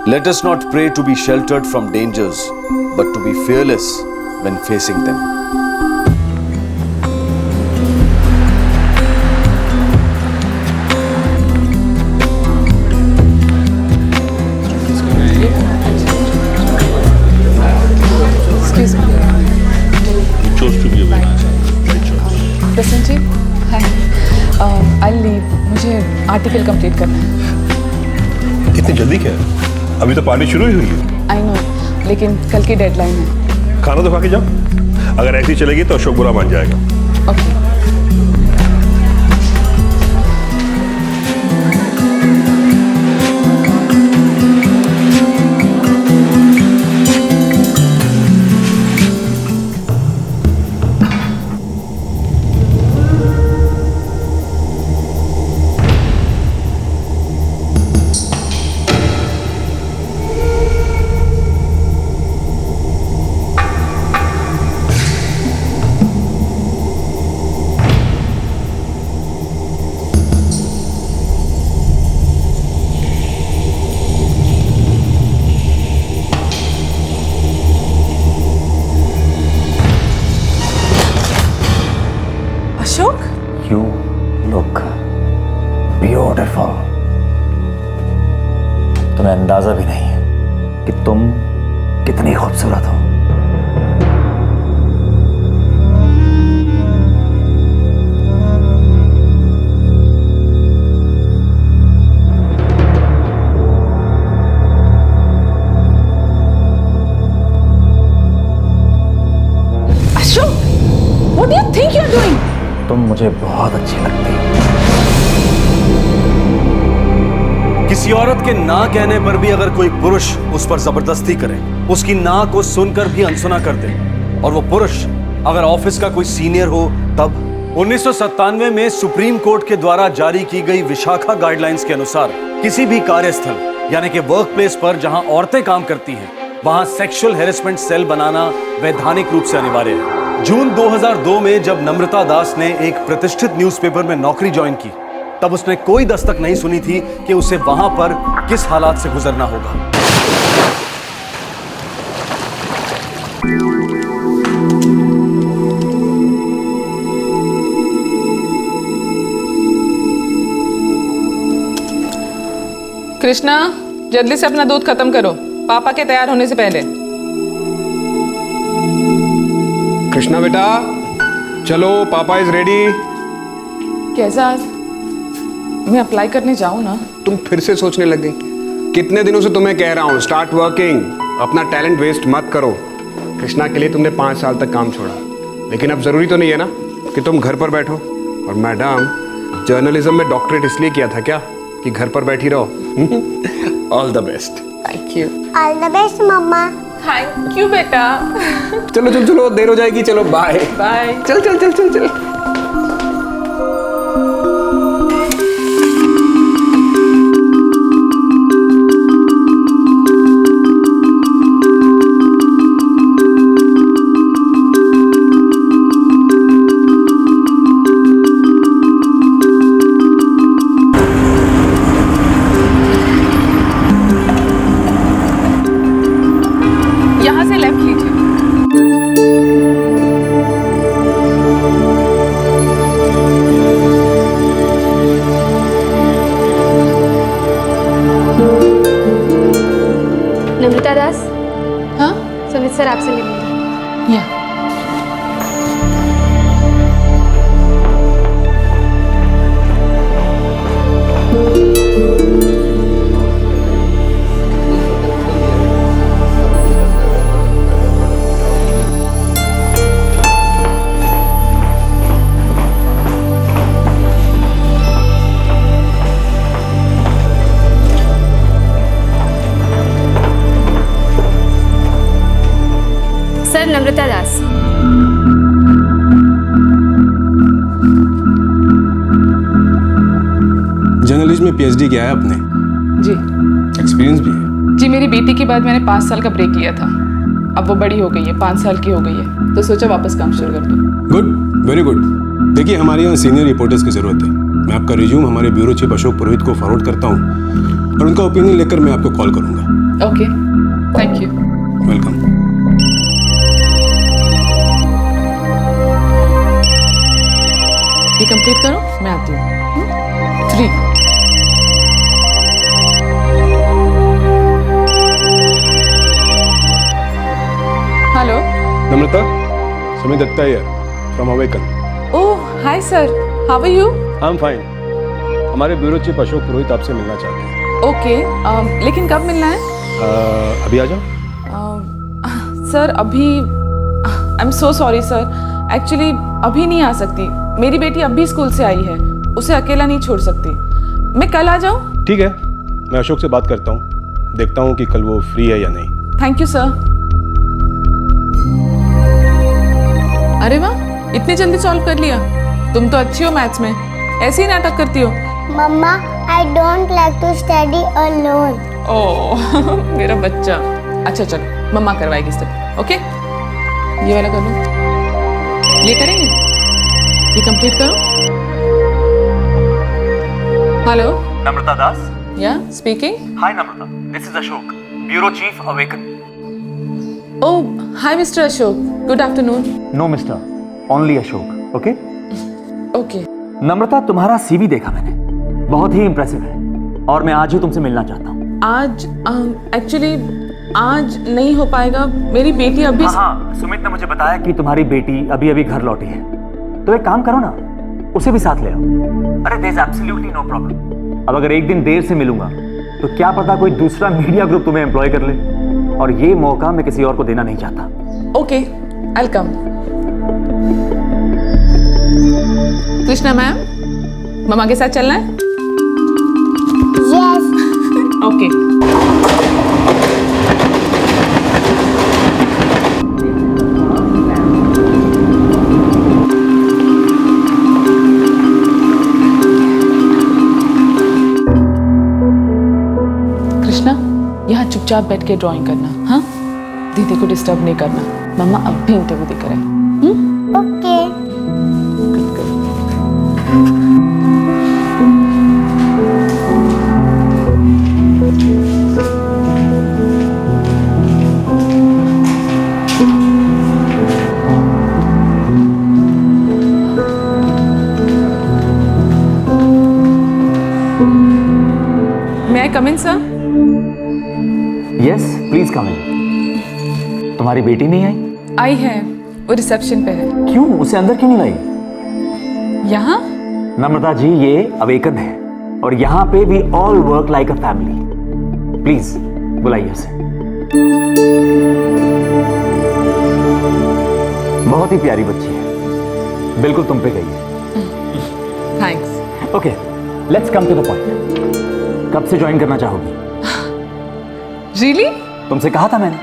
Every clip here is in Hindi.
Let us not pray to be sheltered from dangers, but to be fearless when facing them. Excuse me. You chose to be a very right choice. Prasanji, hi. I'll leave. मुझे आर्टिकल कंप्लीट करना है. इतनी जल्दी क्या है? अभी तो पार्टी शुरू ही हुई है. आई नो, लेकिन कल की डेडलाइन है. खाना तो खा के जाओ. अगर ऐसी चलेगी तो अशोक बुरा मान जाएगा. Okay. Ashok, You look beautiful. तुम्हें अंदाजा भी नहीं है कि तुम कितनी खूबसूरत हो. Ashok, what do you think you're doing? तुम मुझे बहुत अच्छी लगती हो. किसी औरत के ना कहने पर भी अगर कोई पुरुष उस पर जबरदस्ती करे, उसकी ना को सुनकर भी अनसुना कर दे, और वो पुरुष अगर ऑफिस का कोई सीनियर हो, तब 1997 में सुप्रीम कोर्ट के द्वारा जारी की गई विशाखा गाइडलाइंस के अनुसार किसी भी कार्यस्थल यानी कि वर्क प्लेस पर जहां औरतें काम करती हैं, वहां सेक्सुअल हैरेसमेंट सेल बनाना वैधानिक रूप से अनिवार्य है. जून 2002 में जब नम्रता दास ने एक प्रतिष्ठित न्यूज़पेपर में नौकरी ज्वाइन की, तब उसने कोई दस्तक नहीं सुनी थी कि उसे वहां पर किस हालात से गुजरना होगा. कृष्णा, जल्दी से अपना दूध खत्म करो, पापा के तैयार होने से पहले. कृष्णा बेटा, चलो, पापा इज रेडी. कैसा आज? मैं अप्लाई करने जाऊँ ना? तुम फिर से सोचने लग गई. कितने दिनों से तुम्हें कह रहा हूँ, स्टार्ट वर्किंग. अपना टैलेंट वेस्ट मत करो. कृष्णा के लिए तुमने 5 साल तक काम छोड़ा, लेकिन अब जरूरी तो नहीं है ना कि तुम घर पर बैठो. और मैडम, जर्नलिज्म में डॉक्टरेट इसलिए किया था क्या कि घर पर बैठी रहो. All the best. Thank you. All the best mama. Thank you बेटा. चलो चलो चलो, देर हो जाएगी. चलो बाय बाय. चल चल चल चल चल. यहाँ से लेफ्ट लीजिए. नम्रता दास, हाँ? सुमित सर आपसे मिलेंगे. या. सर, नम्रता दास. जर्नलिज्म में पीएचडी किया है आपने? जी. एक्सपीरियंस भी है? जी, मेरी बेटी के बाद मैंने 5 साल का ब्रेक लिया था. अब वो बड़ी हो गई है, 5 साल की हो गई है, तो सोचा वापस काम शुरू कर दूँ. Good, very good. देखिए, हमारे यहाँ सीनियर रिपोर्टर्स की ज़रूरत है. मैं आपका रिज्यूम हमारे ब्यूरो चीफ अशोक पुरोहित को फॉरवर्ड करता हूँ और उनका ओपिनियन लेकर मैं आपको कॉल करूँगा. Okay, thank you. वेलकम। ये कंप्लीट करो, मैं आती हूँ। 3 hello. Namrata, Sumit Dutta here from Awaken. Oh hi sir, how are you? I am fine. हमारे ब्यूरो चीफ अशोक पुरोहित आपसे मिलना चाहते हैं। ओके, लेकिन कब मिलना है? अभी आ जाओ। सर अभी, I am so sorry sir, actually अभी नहीं आ सकती। मेरी बेटी अभी स्कूल से आई है, उसे अकेला नहीं छोड़ सकती। मैं कल आ जाऊँ? ठीक है, मैं अशोक से बात करता हूँ, देखता हूँ कि कल वो फ्री है या नहीं। Thank you sir. अरे वाह, इतनी जल्दी सॉल्व कर लिया। तुम तो अच्छी हो मैथ्स में, ऐसे ही नाटक करती हो। Mama I don't like to study alone. Oh मेरा बच्चा। अच्छा चलो, मम्मा करवाएगी स्टेप। ओके, ये वाला कर लो। ये करेंगे, ये कंप्लीट करो। Hello, Namrata Das. Yeah speaking. Hi Namrata, this is Ashok, bureau chief Awaken. Oh hi mister Ashok, good afternoon. No mister, only Ashok. Okay. Okay. Namrata, तुम्हारा सीवी देखा मैंने, बहुत ही इंप्रेसिव है और मैं आज ही तुमसे मिलना चाहता हूँ। आज एक्चुअली आज नहीं हो पाएगा, मेरी बेटी अभी। हाँ, सुमित ने मुझे बताया कि तुम्हारी बेटी अभी अभी घर लौटी है, तो एक काम करो ना, उसे भी साथ ले आओ। अरे there is absolutely no problem. अब अगर एक दिन देर से मिलूंगा तो क्या पता कोई दूसरा मीडिया ग्रुप तुम्हें एम्प्लॉय कर ले, और ये मौका मैं किसी और को देना नहीं चाहता। ओके, आई कम। कृष्णा मैम, मम्मा के साथ चलना है? यस। ओके। कृष्णा, यहाँ चुपचाप बैठ के ड्राइंग करना। हाँ, दीदी को डिस्टर्ब नहीं करना। मम्मा अब भी इंटरव्यू देकर है। Okay. May I come in, sir? Yes please come in. तुम्हारी बेटी नहीं आई? आई है, वो रिसेप्शन पे है। क्यों, उसे अंदर क्यों नहीं लाई? यहाँ? नम्रता जी, ये अवेकन है और यहाँ पे we all work like a family. Please बुलाइए उसे। बहुत ही प्यारी बच्ची है, बिल्कुल तुम पे गई है। Thanks. Okay, let's come to the point. कब से ज्वाइन करना चाहोगी? रियली? तुमसे कहा था मैंने,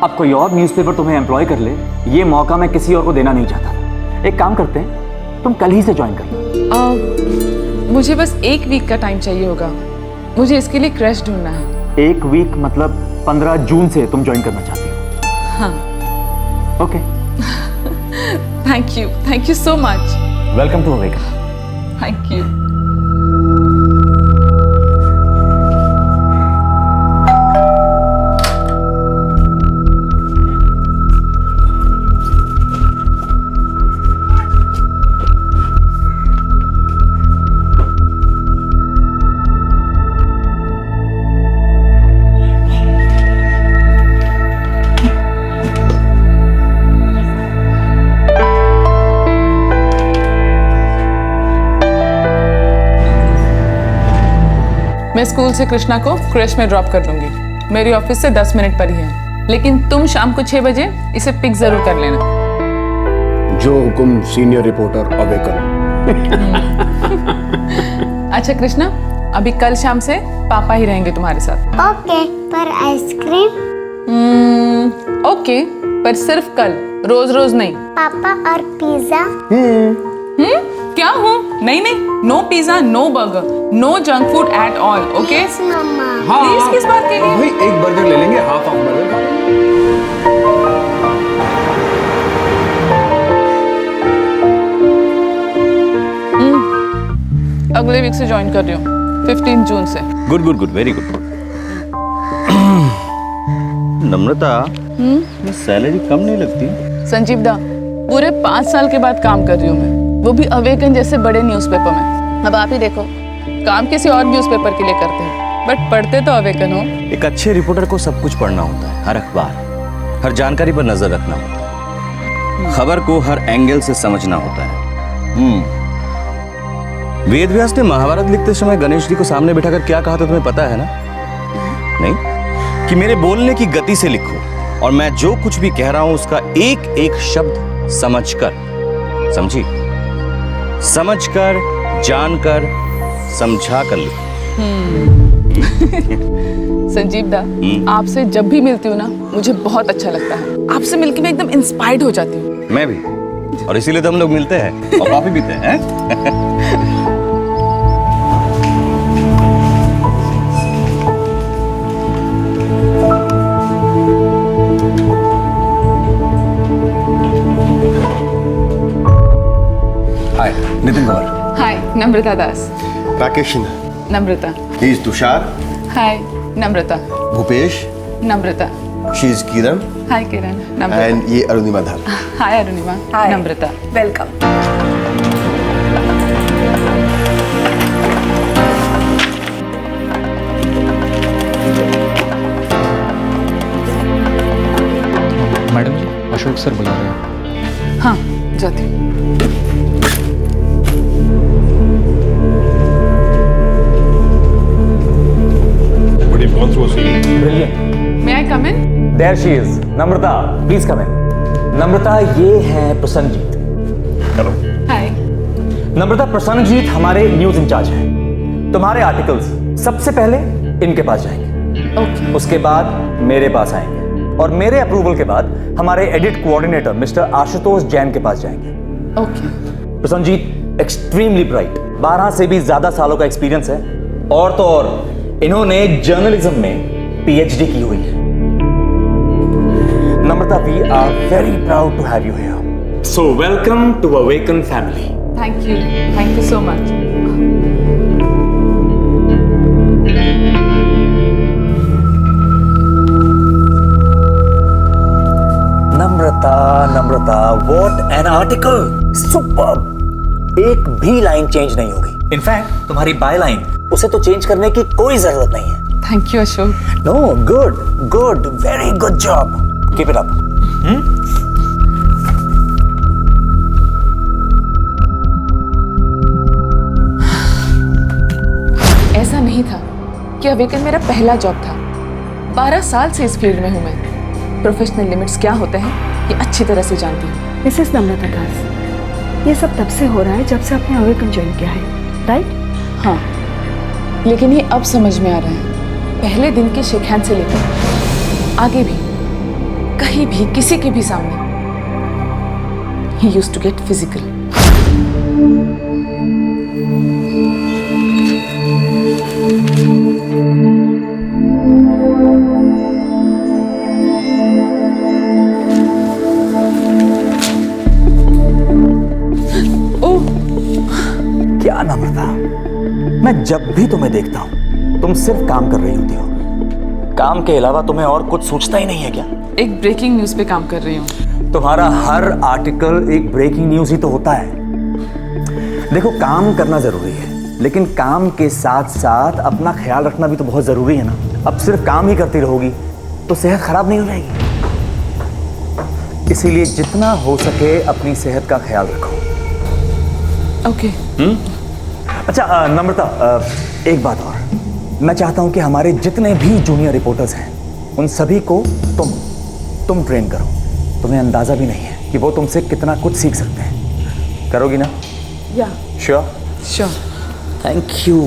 अब कोई और न्यूज़पेपर तुम्हें एम्प्लॉय कर ले, ये मौका मैं किसी और को देना नहीं चाहता। एक काम करते हैं, तुम कल ही से ज्वाइन कर लो। मुझे बस 1 वीक का टाइम चाहिए होगा, मुझे इसके लिए क्रश ढूंढना है। 1 वीक मतलब 15 जून से तुम ज्वाइन करना चाहती हो? हाँ। Okay. Thank you so much. Welcome to Awaken. Thank you. मैं स्कूल से कृष्णा को क्रैश में ड्रॉप कर दूंगी। मेरी ऑफिस से 10 मिनट पर ही है, लेकिन तुम शाम को 6 बजे इसे पिक जरूर कर लेना। जो हुकुम सीनियर रिपोर्टर अवेकन। अच्छा कृष्णा, अभी कल शाम से पापा ही रहेंगे तुम्हारे साथ। ओके, पर आइसक्रीम? ओके, पर सिर्फ कल, रोज रोज नहीं। पापा और पिज्जा? क्या हूँ? नहीं, no pizza, no burger, no junk food at all. Okay yes mama. Please, किस बात के लिए? भाई एक बर्गर ले लेंगे, हाफ बर्गर खा अगले वीक से ज्वाइन कर रही हूँ, 15 जून से। Good good good, very good. Namrata, ये सैलरी कम नहीं लगती? संजीव दा, पूरे 5 साल के बाद काम कर रही हूँ मैं, वो भी अवेकन जैसे बड़े न्यूज़पेपर में। अब आप ही देखो, काम किसी और न्यूज़पेपर के लिए करते हैं, बट पढ़ते तो अवेकन हो। एक अच्छे रिपोर्टर को सब कुछ पढ़ना होता है, हर अखबार, हर जानकारी पर नजर रखना होता है, खबर को हर एंगल से समझना होता है। वेद व्यास ने महाभारत लिखते समय गणेश जी को सामने बिठाकर क्या कहा था तुम्हें पता है ना? नहीं, कि मेरे बोलने की गति से लिखो और मैं जो कुछ भी कह रहा हूं उसका एक एक शब्द समझकर, समझी? समझकर, जानकर, समझा कर लिखो। संजीव दा, आपसे जब भी मिलती हूँ ना, मुझे बहुत अच्छा लगता है। आपसे मिलकर मैं एकदम इंस्पायर्ड हो जाती हूँ। मैं भी, और इसीलिए तो हम लोग मिलते हैं और कॉफी पीते हैं। हाय, नितिन कुमार। हाय, नम्रता दास। Rakesh Namrata. He is Tushar. Hi, Namrata. Bhupesh. Namrata. She is Kiran. Hi Kiran. Namrata. And ये अरुणिमा धार. हाय अरुणिमा। नम्रता। वेलकम। मैडम जी, अशोक सर बुला रहे हैं। हाँ, जाती हूँ। But you've gone through a CV. Brilliant. May I come in? There she is. Namrata, please come in. Namrata, ये है प्रसन्नजीत। Hello. हाय। नम्रता, प्रसन्नजीत हमारे न्यूज इंचार्ज हैं। तुम्हारे आर्टिकल्स सबसे पहले इनके पास जाएंगे, ओके। उसके बाद मेरे पास आएंगे और मेरे अप्रूवल के बाद हमारे edit coordinator mister Ashutosh Jain के पास जाएंगे। ओके। प्रसन्नजीत एक्सट्रीमली ब्राइट, 12 से भी ज्यादा सालों का एक्सपीरियंस है, और तो और इन्होंने जर्नलिज्म में पीएचडी की हुई है। Namrata, we are very proud to have you here, so welcome to Awaken family. Thank you so much. Namrata, what an article, superb. एक भी लाइन चेंज नहीं होगी। इनफैक्ट तुम्हारी बाय लाइन, उसे तो चेंज करने की कोई जरूरत नहीं है। Thank you Ashok. No, good, very good job, keep it up. ऐसा नहीं था कि अवेकन मेरा पहला जॉब था। 12 साल से इस फील्ड में हूँ मैं। प्रोफेशनल लिमिट्स क्या होते हैं ये अच्छी तरह से जानती हूँ। मिसेस नम्रता दास, ये सब तब से हो रहा है जब से आपने अवेकन ज्वाइन किया है, राइट? हाँ, लेकिन ये अब समझ में आ रहा है। पहले दिन के शेक हैंड से लेकर आगे भी, कहीं भी, किसी के भी सामने ही यूज्ड टू गेट फिजिकल। क्या नम्रता, मैं जब भी तुम्हें देखता हूं तुम सिर्फ काम कर रही होती हो। काम के अलावा तुम्हें और कुछ सोचता ही नहीं है क्या? एक ब्रेकिंग न्यूज़ पे काम कर रही हूँ। तुम्हारा हर आर्टिकल एक ब्रेकिंग न्यूज ही तो होता है। देखो, काम करना जरूरी है, लेकिन काम के साथ साथ अपना ख्याल रखना भी तो बहुत जरूरी है ना। अब सिर्फ काम ही करती रहोगी तो सेहत खराब नहीं हो जाएगी। इसीलिए जितना हो सके अपनी सेहत का ख्याल रखो। ओके। अच्छा नम्रता, एक बात और, मैं चाहता हूं कि हमारे जितने भी जूनियर रिपोर्टर्स हैं उन सभी को तुम ट्रेन करो। तुम्हें अंदाजा भी नहीं है कि वो तुमसे कितना कुछ सीख सकते हैं। करोगी ना? या श्योर? श्योर। Thank you.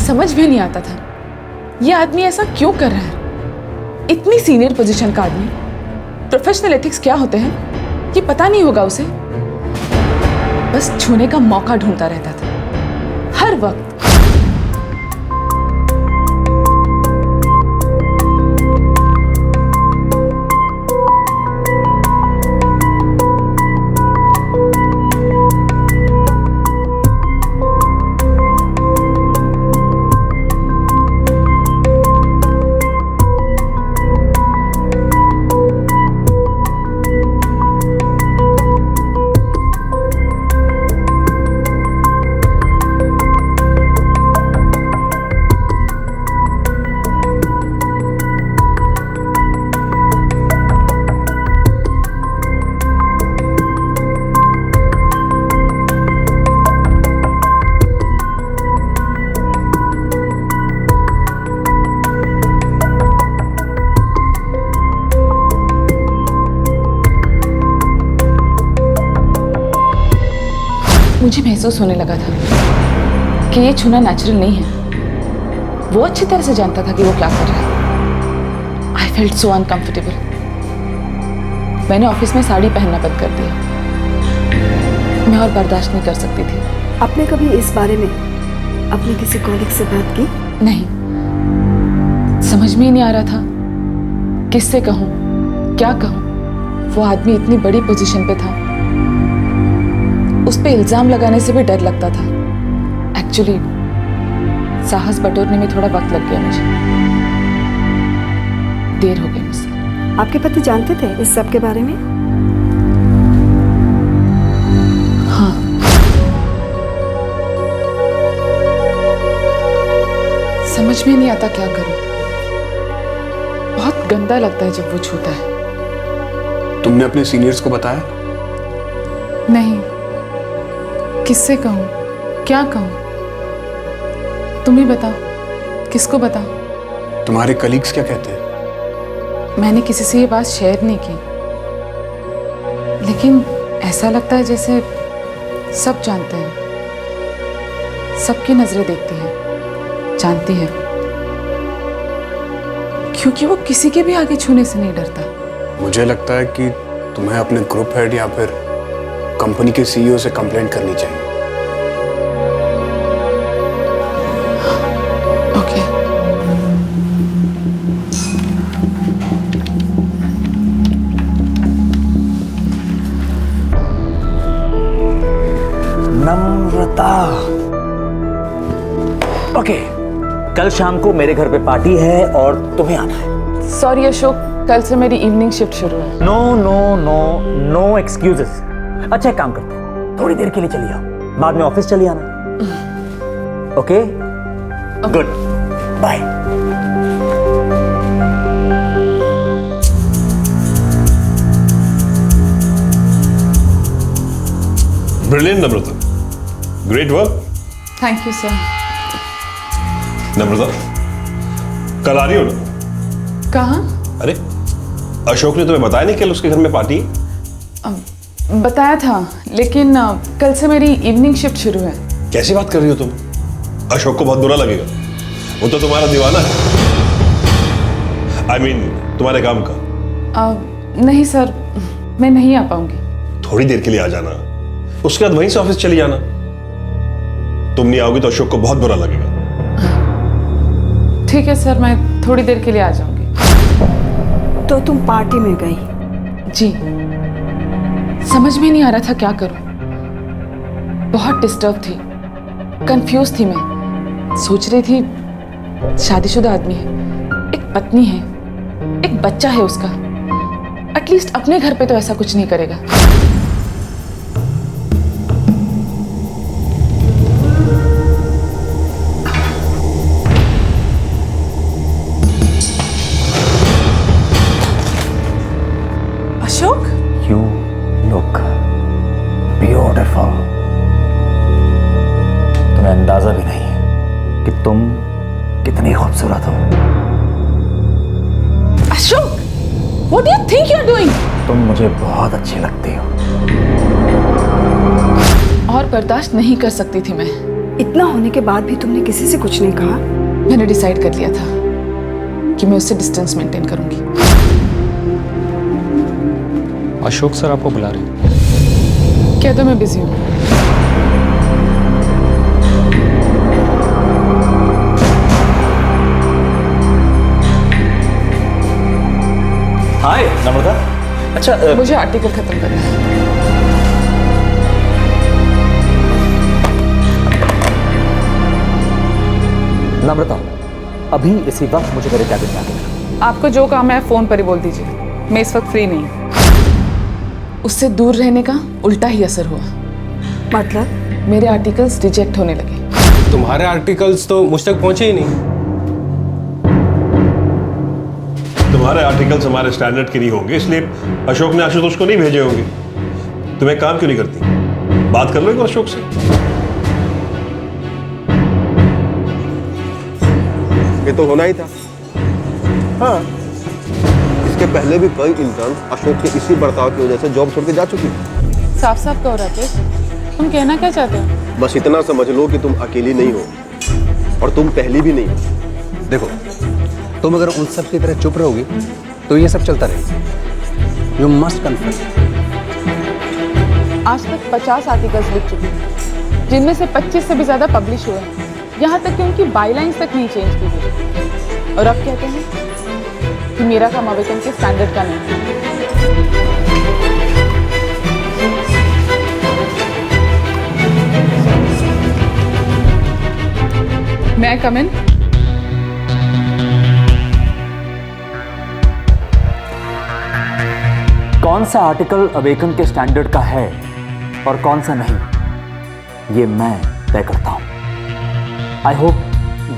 समझ भी नहीं आता था ये आदमी ऐसा क्यों कर रहा है। इतनी सीनियर पोजीशन का आदमी, प्रोफेशनल एथिक्स क्या होते हैं ये पता नहीं होगा उसे। बस छूने का मौका ढूंढता रहता था हर वक्त। मुझे महसूस होने लगा था कि ये छूना नेचुरल नहीं है। वो अच्छी तरह से जानता था कि वो क्या कर रहा है। I felt so uncomfortable. मैंने ऑफिस में साड़ी पहनना बंद कर दिया। मैं और बर्दाश्त नहीं कर सकती थी। आपने कभी इस बारे में अपने किसी कॉलीग से बात की? नहीं, समझ में ही नहीं आ रहा था किससे कहूँ, क्या कहूँ। वो आदमी इतनी बड़ी पोजीशन पे था, उस पे इल्जाम लगाने से भी डर लगता था। एक्चुअली साहस बटोरने में थोड़ा वक्त लग गया मुझे। देर हो गई मुझसे। आपके पति जानते थे इस सब के बारे में? हाँ, समझ में नहीं आता क्या करूं। बहुत गंदा लगता है जब वो छूता है। तुमने अपने सीनियर्स को बताया? नहीं, किससे कहूं, क्या कहूं? तुम ही बताओ, किसको बताओ? तुम्हारे कलीग्स क्या कहते हैं? मैंने किसी से ये बात शेयर नहीं की, लेकिन ऐसा लगता है जैसे सब जानते हैं, सबकी नजरें देखती हैं, जानती हैं, क्योंकि वो किसी के भी आगे छूने से नहीं डरता। मुझे लगता है कि तुम्हें अपने ग्रुप हेड या फिर कंपनी के सीईओ से कंप्लेंट करनी चाहिए। ओके। नम्रता। ओके, कल शाम को मेरे घर पे पार्टी है और तुम्हें आना है। सॉरी अशोक, कल से मेरी इवनिंग शिफ्ट शुरू है। No no no no excuses. अच्छा एक काम करते हैं, थोड़ी देर के लिए चली आओ, बाद में ऑफिस चली आना। Okay, good, bye. Brilliant Namrata, great work. Thank you sir. Namrata, कल आ रही हो ना? कहाँ? अरे अशोक ने तुम्हें बताया नहीं कल उसके घर में पार्टी? बताया था, लेकिन कल से मेरी इवनिंग शिफ्ट शुरू है। कैसी बात कर रही हो तुम? अशोक को बहुत बुरा लगेगा, वो तो तुम्हारा दीवाना है। I mean, तुम्हारे काम का। नहीं सर, मैं नहीं आ पाऊंगी। थोड़ी देर के लिए आ जाना, उसके बाद वहीं से ऑफिस चली जाना। तुम नहीं आओगी तो अशोक को बहुत बुरा लगेगा। ठीक है सर, मैं थोड़ी देर के लिए आ जाऊंगी। तो तुम पार्टी में गई? जी, समझ में नहीं आ रहा था क्या करूं। बहुत डिस्टर्ब थी, कंफ्यूज थी मैं। सोच रही थी शादीशुदा आदमी है, एक पत्नी है, एक बच्चा है उसका। एटलीस्ट अपने घर पे तो ऐसा कुछ नहीं करेगा। Ashok, You look beautiful. तुम्हें अंदाजा भी नहीं है कि तुम कितनी खूबसूरत हो। Ashok, what do you think you're doing? तुम मुझे बहुत अच्छी लगती हो। और बर्दाश्त नहीं कर सकती थी मैं। इतना होने के बाद भी तुमने किसी से कुछ नहीं कहा? मैंने डिसाइड कर लिया था कि मैं उससे डिस्टेंस मेंटेन करूंगी। अशोक सर आपको बुला रहे हैं। कह दो मैं बिजी हूँ। हाय नम्रता। अच्छा मुझे आर्टिकल खत्म करना है। नम्रता, अभी इसी वक्त मुझे मेरे कैबिन में आके मिलो। आपको जो काम है फोन पर ही बोल दीजिए, मैं इस वक्त फ्री नहीं हूँ। उससे दूर रहने का उल्टा ही असर हुआ। मतलब? मेरे आर्टिकल्स रिजेक्ट होने लगे। तुम्हारे आर्टिकल्स तो मुझ तक पहुंचे ही नहीं। तुम्हारे आर्टिकल्स हमारे स्टैंडर्ड के नहीं होंगे, इसलिए अशोक ने आशुतोष को नहीं भेजे होंगे। तुम एक काम क्यों नहीं करती, बात कर लो एक बार अशोक से। ये तो होना ही था। हाँ, इसके पहले भी कई इंटर्न अशोक के इसी बर्ताव की वजह से जॉब छोड़ के जा चुकी है। साफ साफ कहो राकेश, तुम कहना क्या चाहते हो? बस इतना समझ लो कि तुम अकेली नहीं हो और तुम पहली भी नहीं हो। देखो, तुम अगर उन सब की तरह चुप रहोगी तो ये सब चलता रहेगा। You must confess. आज तक 50 आर्टिकल्स लिख चुकी हूँ, जिनमें से 25 से भी ज़्यादा पब्लिश हुए हैं। यहाँ तक कि उनकी बायलाइंस तक नहीं चेंज की गई। और अब कहते हैं कि मेरा काम अवेकन के स्टैंडर्ड का नहीं है। May I come in? कौन सा आर्टिकल अवेकन के स्टैंडर्ड का है और कौन सा नहीं, ये मैं तय करता हूं। आई होप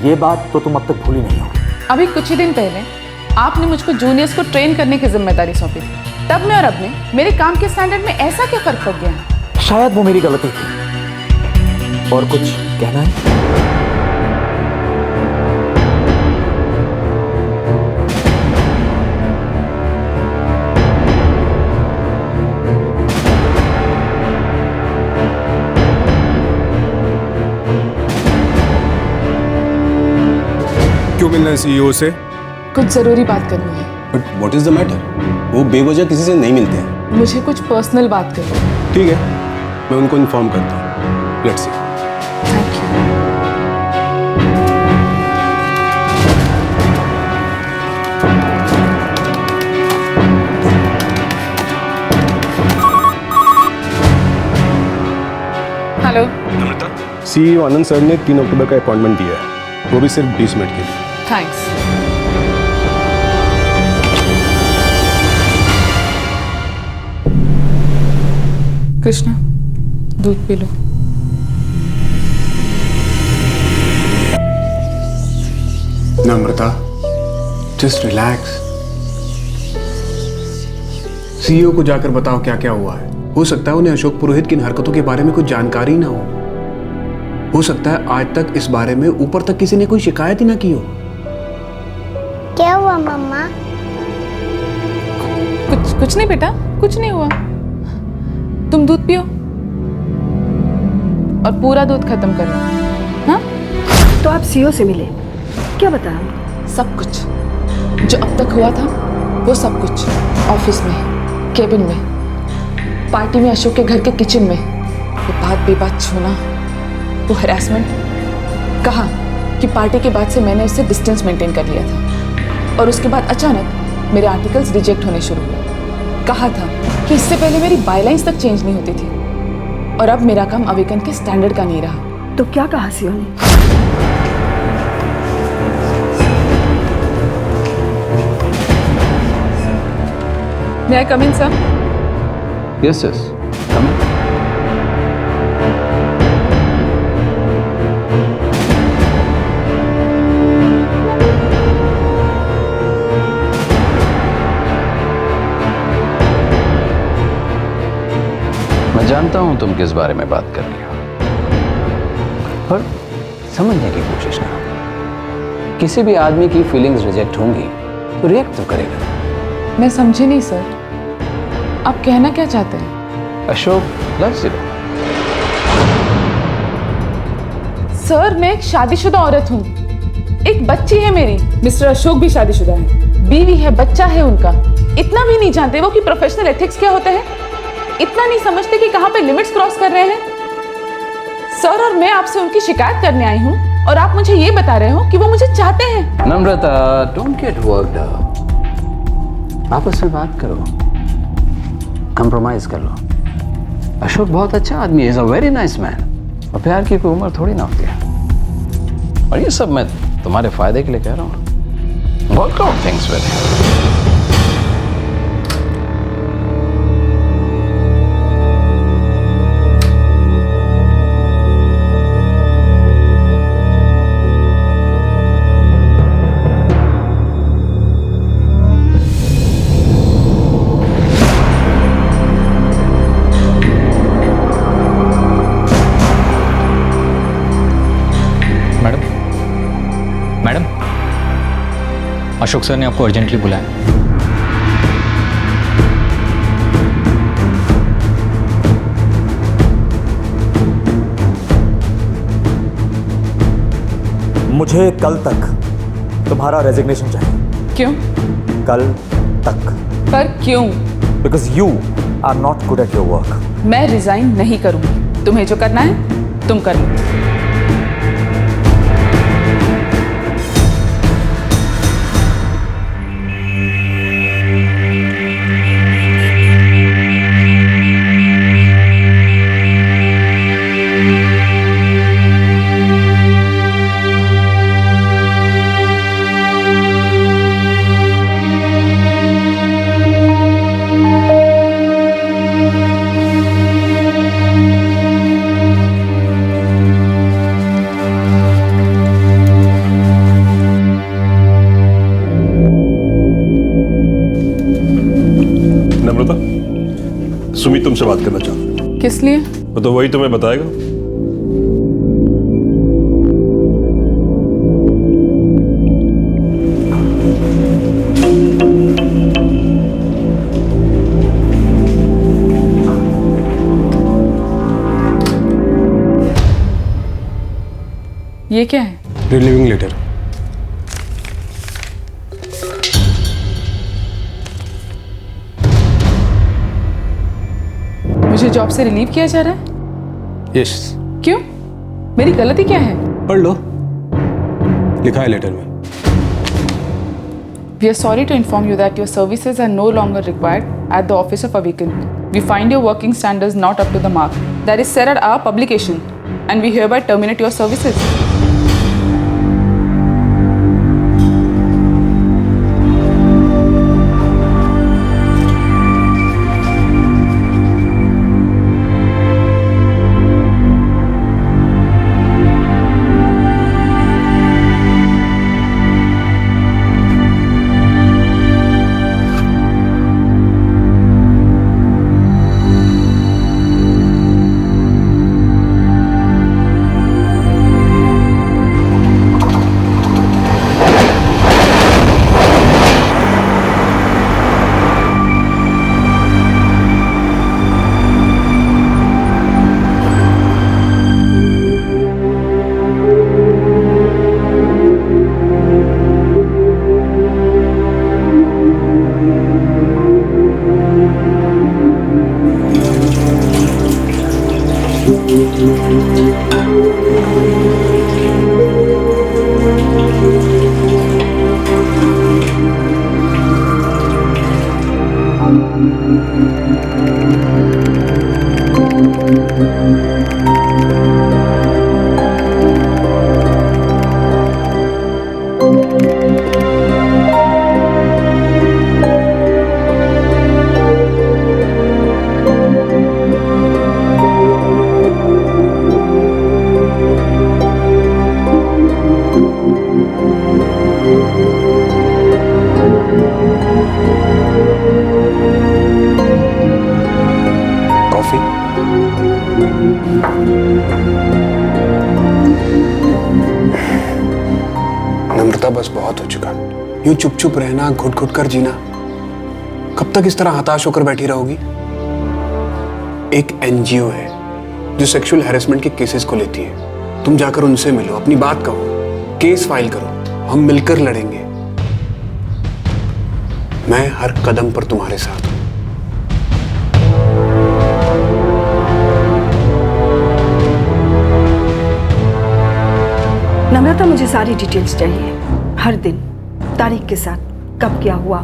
ये बात तो तुम अब तक भूली नहीं होगी। अभी कुछ ही दिन पहले आपने मुझको जूनियर्स को ट्रेन करने की जिम्मेदारी सौंपी थी। तब में और अब में मेरे काम के स्टैंडर्ड में ऐसा क्या फर्क पड़ गया है? शायद वो मेरी गलती थी। और कुछ कहना है? क्यों मिलना है सीईओ से? कुछ जरूरी बात करनी है। But what is the matter? वो बेवजह किसी से नहीं मिलते हैं। मुझे कुछ पर्सनल बात करनी है। ठीक है, मैं उनको इन्फॉर्म करता हूँ। Let's see. Thank you. Hello. CEO Anand sir ने 3 अक्टूबर का अपॉइंटमेंट दिया है, वो भी सिर्फ 20 मिनट के लिए। थैंक्स। कृष्णा, दूध पी लो। नम्रता, जस्ट रिलैक्स। सीईओ को जाकर बताओ क्या क्या हुआ है। हो सकता है उन्हें अशोक पुरोहित की इन हरकतों के बारे में कुछ जानकारी ना हो सकता है आज तक इस बारे में ऊपर तक किसी ने कोई शिकायत ही ना की हो। क्या हुआ मम्मा? कुछ नहीं बेटा, कुछ नहीं हुआ। तुम दूध पियो और पूरा दूध खत्म कर लो। हाँ? तो आप सीईओ से मिले, क्या बताया? सब कुछ जो अब तक हुआ था वो सब कुछ, ऑफिस में, केबिन में, पार्टी में, अशोक के घर के किचन में, वो बात बेबात छूना, वो हरासमेंट। कहा कि पार्टी के बाद से मैंने उससे डिस्टेंस मेंटेन कर लिया था और उसके बाद अचानक मेरे आर्टिकल्स रिजेक्ट होने शुरू हुए। कहा था कि इससे पहले मेरी बायलाइंस तक चेंज नहीं होती थी और अब मेरा काम अवेकन के स्टैंडर्ड का नहीं रहा। तो क्या कहा सीईओ ने? May I come in, sir? Yes yes, come in. मैं जानता हूं तुम किस बारे में बात कर रही हो, पर समझने की कोशिश करो। किसी भी आदमी की फीलिंग्स रिजेक्ट होंगी तो रिएक्ट तो करेगा। मैं समझी नहीं सर, आप कहना क्या चाहते हैं? Ashok loves you. सर मैं एक शादीशुदा औरत हूँ, एक बच्ची है मेरी। मिस्टर अशोक भी शादीशुदा है, बीवी है, बच्चा है उनका। इतना भी नहीं जानते वो कि प्रोफेशनल एथिक्स क्या होता है? इतना नहीं समझते कि कहाँ पे लिमिट्स क्रॉस कर रहे हैं? सर और मैं आपसे उनकी शिकायत करने आई हूँ और आप मुझे ये बता रहे हो कि वो मुझे चाहते हैं। नम्रता, डोंट गेट वर्क्ड अप। आपस में बात करो, कंप्रोमाइज कर लो। अशोक बहुत अच्छा आदमी है, is a very nice man. और प्यार की कोई उम्र थोड़ी ना होती है। और ये सब मैं तुम्हारे फायदे के लिए कह रहा हूँ। Work out things with him. Madam, Ashok sir ने आपको अर्जेंटली बुलाया। मुझे कल तक तुम्हारा रेजिग्नेशन चाहिए। क्यों? कल तक। पर क्यों? Because you are not good at your work. मैं रिजाइन नहीं करूंगी। तुम्हें जो करना है तुम कर लो। नम्रता, सुमित तुमसे बात करना चाहता है। किस लिए? वो तो वही तुम्हें बताएगा। ये क्या है? Relieving letter. मुझे जॉब से रिलीव किया जा रहा है? यस। क्यों? मेरी गलती क्या है? पढ़ लो, लिखा है लेटर में। We are sorry to inform you that your services are no longer required at the office of Awaken. We find your working standards not up to the mark. That is said at our publication, and we hereby terminate your services. नम्रता, बस बहुत हो चुका। यूं चुप चुप रहना, घुट घुट कर जीना, कब तक इस तरह हताश होकर बैठी रहोगी? एक एनजीओ है जो सेक्सुअल हैरेसमेंट के केसेस को लेती है। तुम जाकर उनसे मिलो, अपनी बात कहो, केस फाइल करो, हम मिलकर लड़ेंगे। मैं हर कदम पर तुम्हारे साथ हूं। नम्रता, मुझे सारी डिटेल्स चाहिए, हर दिन तारीख के साथ, कब क्या हुआ,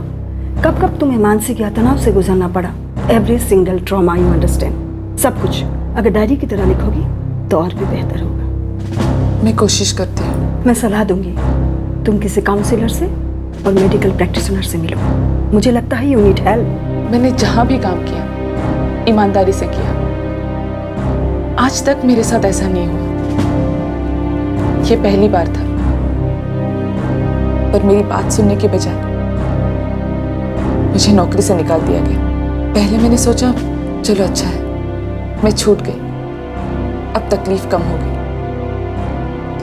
कब कब तुम्हें मानसिक या तनाव से गुजरना पड़ा, every single trauma, you understand, सब कुछ। अगर डायरी की तरह लिखोगी तो और भी बेहतर होगा। मैं कोशिश करती हूँ। मैं सलाह दूंगी, तुम किसी काउंसलर से और मेडिकल प्रैक्टिशनर से मिलो। मुझे लगता है यू नीड हेल्प। मैंने जहाँ भी काम किया ईमानदारी से किया, आज तक मेरे साथ ऐसा नहीं हुआ। ये पहली बार था, पर मेरी बात सुनने के बजाय मुझे नौकरी से निकाल दिया गया। पहले मैंने सोचा चलो अच्छा है, मैं छूट गई, अब तकलीफ कम हो गई।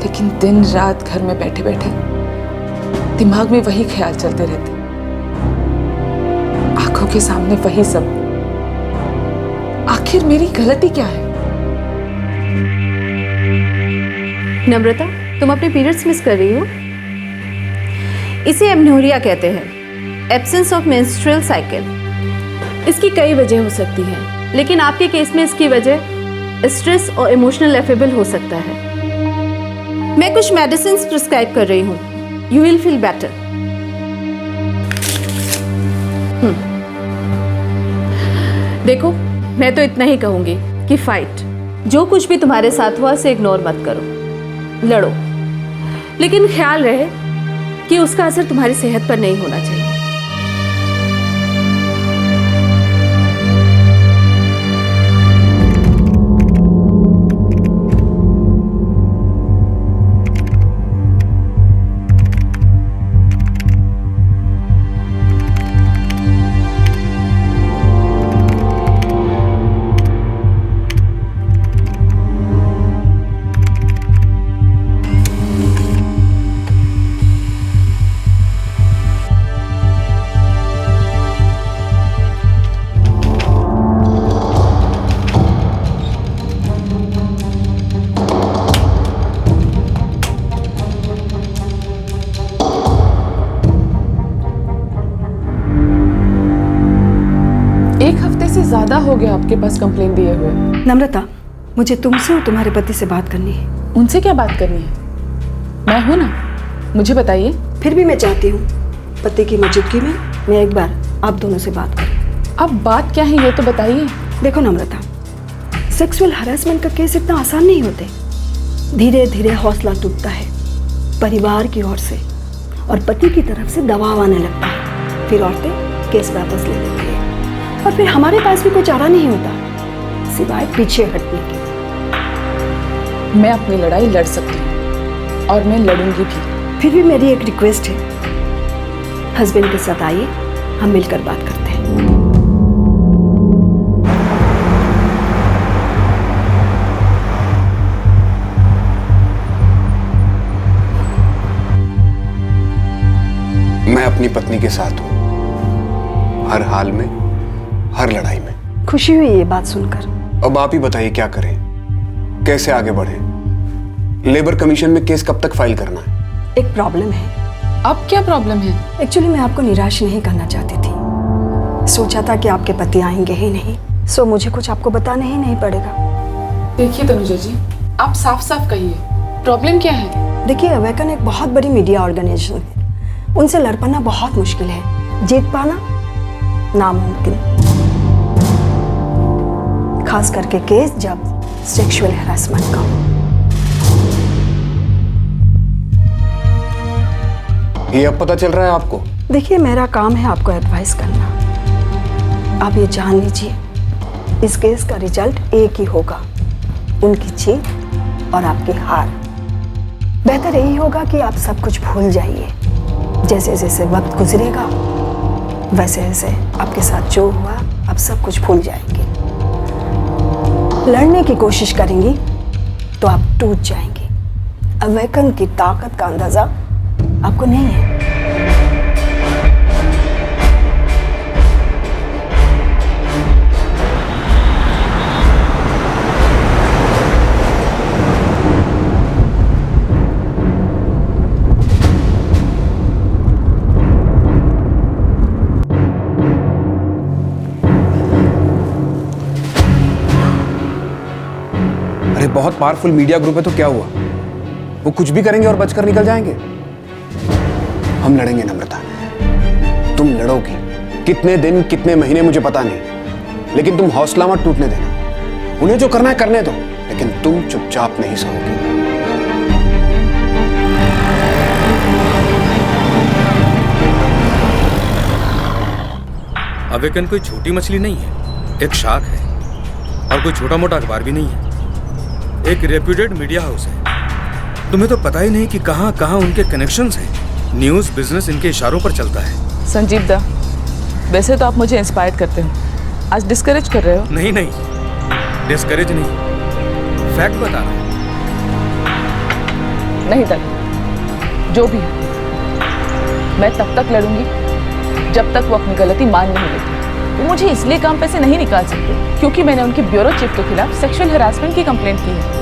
लेकिन दिन रात घर में बैठे बैठे दिमाग में वही ख्याल चलते रहते, आंखों के सामने वही सब। आखिर मेरी गलती क्या है? नम्रता, तुम अपने पीरियड्स मिस कर रही हो? इसे एमनोरिया कहते हैं, एब्सेंस ऑफ मेंस्ट्रुअल साइकिल। इसकी कई वजह हो सकती हैं, लेकिन आपके केस में इसकी वजह स्ट्रेस और इमोशनल एफेबल हो सकता है। मैं कुछ मेडिसिन प्रिस्क्राइब कर रही हूँ, यू विल फील बेटर। देखो, मैं तो इतना ही कहूंगी कि फाइट, जो कुछ भी तुम्हारे साथ हुआ उसे इग्नोर मत करो, लड़ो, लेकिन ख्याल रहे कि उसका असर तुम्हारी सेहत पर नहीं होना चाहिए। ज्यादा हो गया आपके पास कंप्लेंट दिए हुए। नम्रता, मुझे तुमसे और तुम्हारे पति से बात करनी है। उनसे क्या बात करनी है? मैं हूं ना, मुझे बताइए। फिर भी मैं चाहती हूँ पति की मौजूदगी में मैं एक बार आप दोनों से बात करूँ। अब बात क्या है ये तो बताइए। देखो नम्रता, सेक्सुअल हरासमेंट का केस इतना आसान नहीं होते। धीरे धीरे हौसला टूटता है, परिवार की ओर से और पति की तरफ से दबाव आने लगता है। फिर औरतें केस वापस ले लेती है और फिर हमारे पास भी कोई चारा नहीं होता सिवाय पीछे हटने के। मैं अपनी लड़ाई लड़ सकती हूँ और मैं लड़ूंगी भी। फिर भी मेरी एक रिक्वेस्ट है, हस्बैंड के साथ आइए, हम मिलकर बात करते हैं। मैं अपनी पत्नी के साथ हूं, हर हाल में, हर लड़ाई में। खुशी हुई ये बात सुनकर। अब आप ही बताइए क्या करें, कैसे आगे बढ़ें? लेबर कमीशन में केस कब तक फाइल करना है? एक प्रॉब्लम है। अब क्या प्रॉब्लम है? एक्चुअली मैं आपको निराश नहीं करना चाहती थी। सोचा था कि आपके पति आएंगे ही नहीं, सो मुझे कुछ आपको बताना ही नहीं पड़ेगा। देखिए तनुजा जी, आप साफ साफ कहिए, प्रॉब्लम क्या है? देखिए, अवेकन एक बहुत बड़ी मीडिया ऑर्गेनाइजेशन है, उनसे लड़ पाना बहुत मुश्किल है, जीत पाना नामुमकिन। खास करके केस जब सेक्सुअल हैरेसमेंट का हो। ये अब पता चल रहा है आपको? देखिए, मेरा काम है आपको एडवाइस करना। आप ये जान लीजिए, इस केस का रिजल्ट एक ही होगा, उनकी जीत और आपकी हार। बेहतर यही होगा कि आप सब कुछ भूल जाइए। जैसे जैसे वक्त गुजरेगा वैसे वैसे आपके साथ जो हुआ आप सब कुछ भूल जाएंगे। लड़ने की कोशिश करेंगी तो आप टूट जाएंगे। अवेकन की ताकत का अंदाजा आपको नहीं है। अरे बहुत पावरफुल मीडिया ग्रुप है तो क्या हुआ, वो कुछ भी करेंगे और बचकर निकल जाएंगे। हम लड़ेंगे नम्रता, तुम लड़ोगी। कितने दिन कितने महीने मुझे पता नहीं, लेकिन तुम हौसला मत टूटने देना। उन्हें जो करना है करने दो, लेकिन तुम चुपचाप नहीं सोओगी। अवेकन कोई छोटी मछली नहीं है, एक शार्क है, और कोई छोटा मोटा अखबार भी नहीं है, एक रेप्यूटेड मीडिया हाउस है। तुम्हें तो पता ही नहीं कि कहां कहां उनके कनेक्शंस हैं। न्यूज़ बिजनेस इनके इशारों पर चलता है। संजीव दा, वैसे तो आप मुझे इंस्पायर करते हो, आज डिस्करेज कर रहे हो? नहीं नहीं, डिस्करेज नहीं, फैक्ट बता रहा हूं। नहीं दादा, जो भी है मैं तब तक लड़ूंगी जब तक वो अपनी गलती मान नहीं लेती। वो मुझे इसलिए काम पे से नहीं निकाल सकते क्योंकि मैंने उनके ब्यूरो चीफ के खिलाफ सेक्सुअल हैरेसमेंट की कंप्लेंट की है।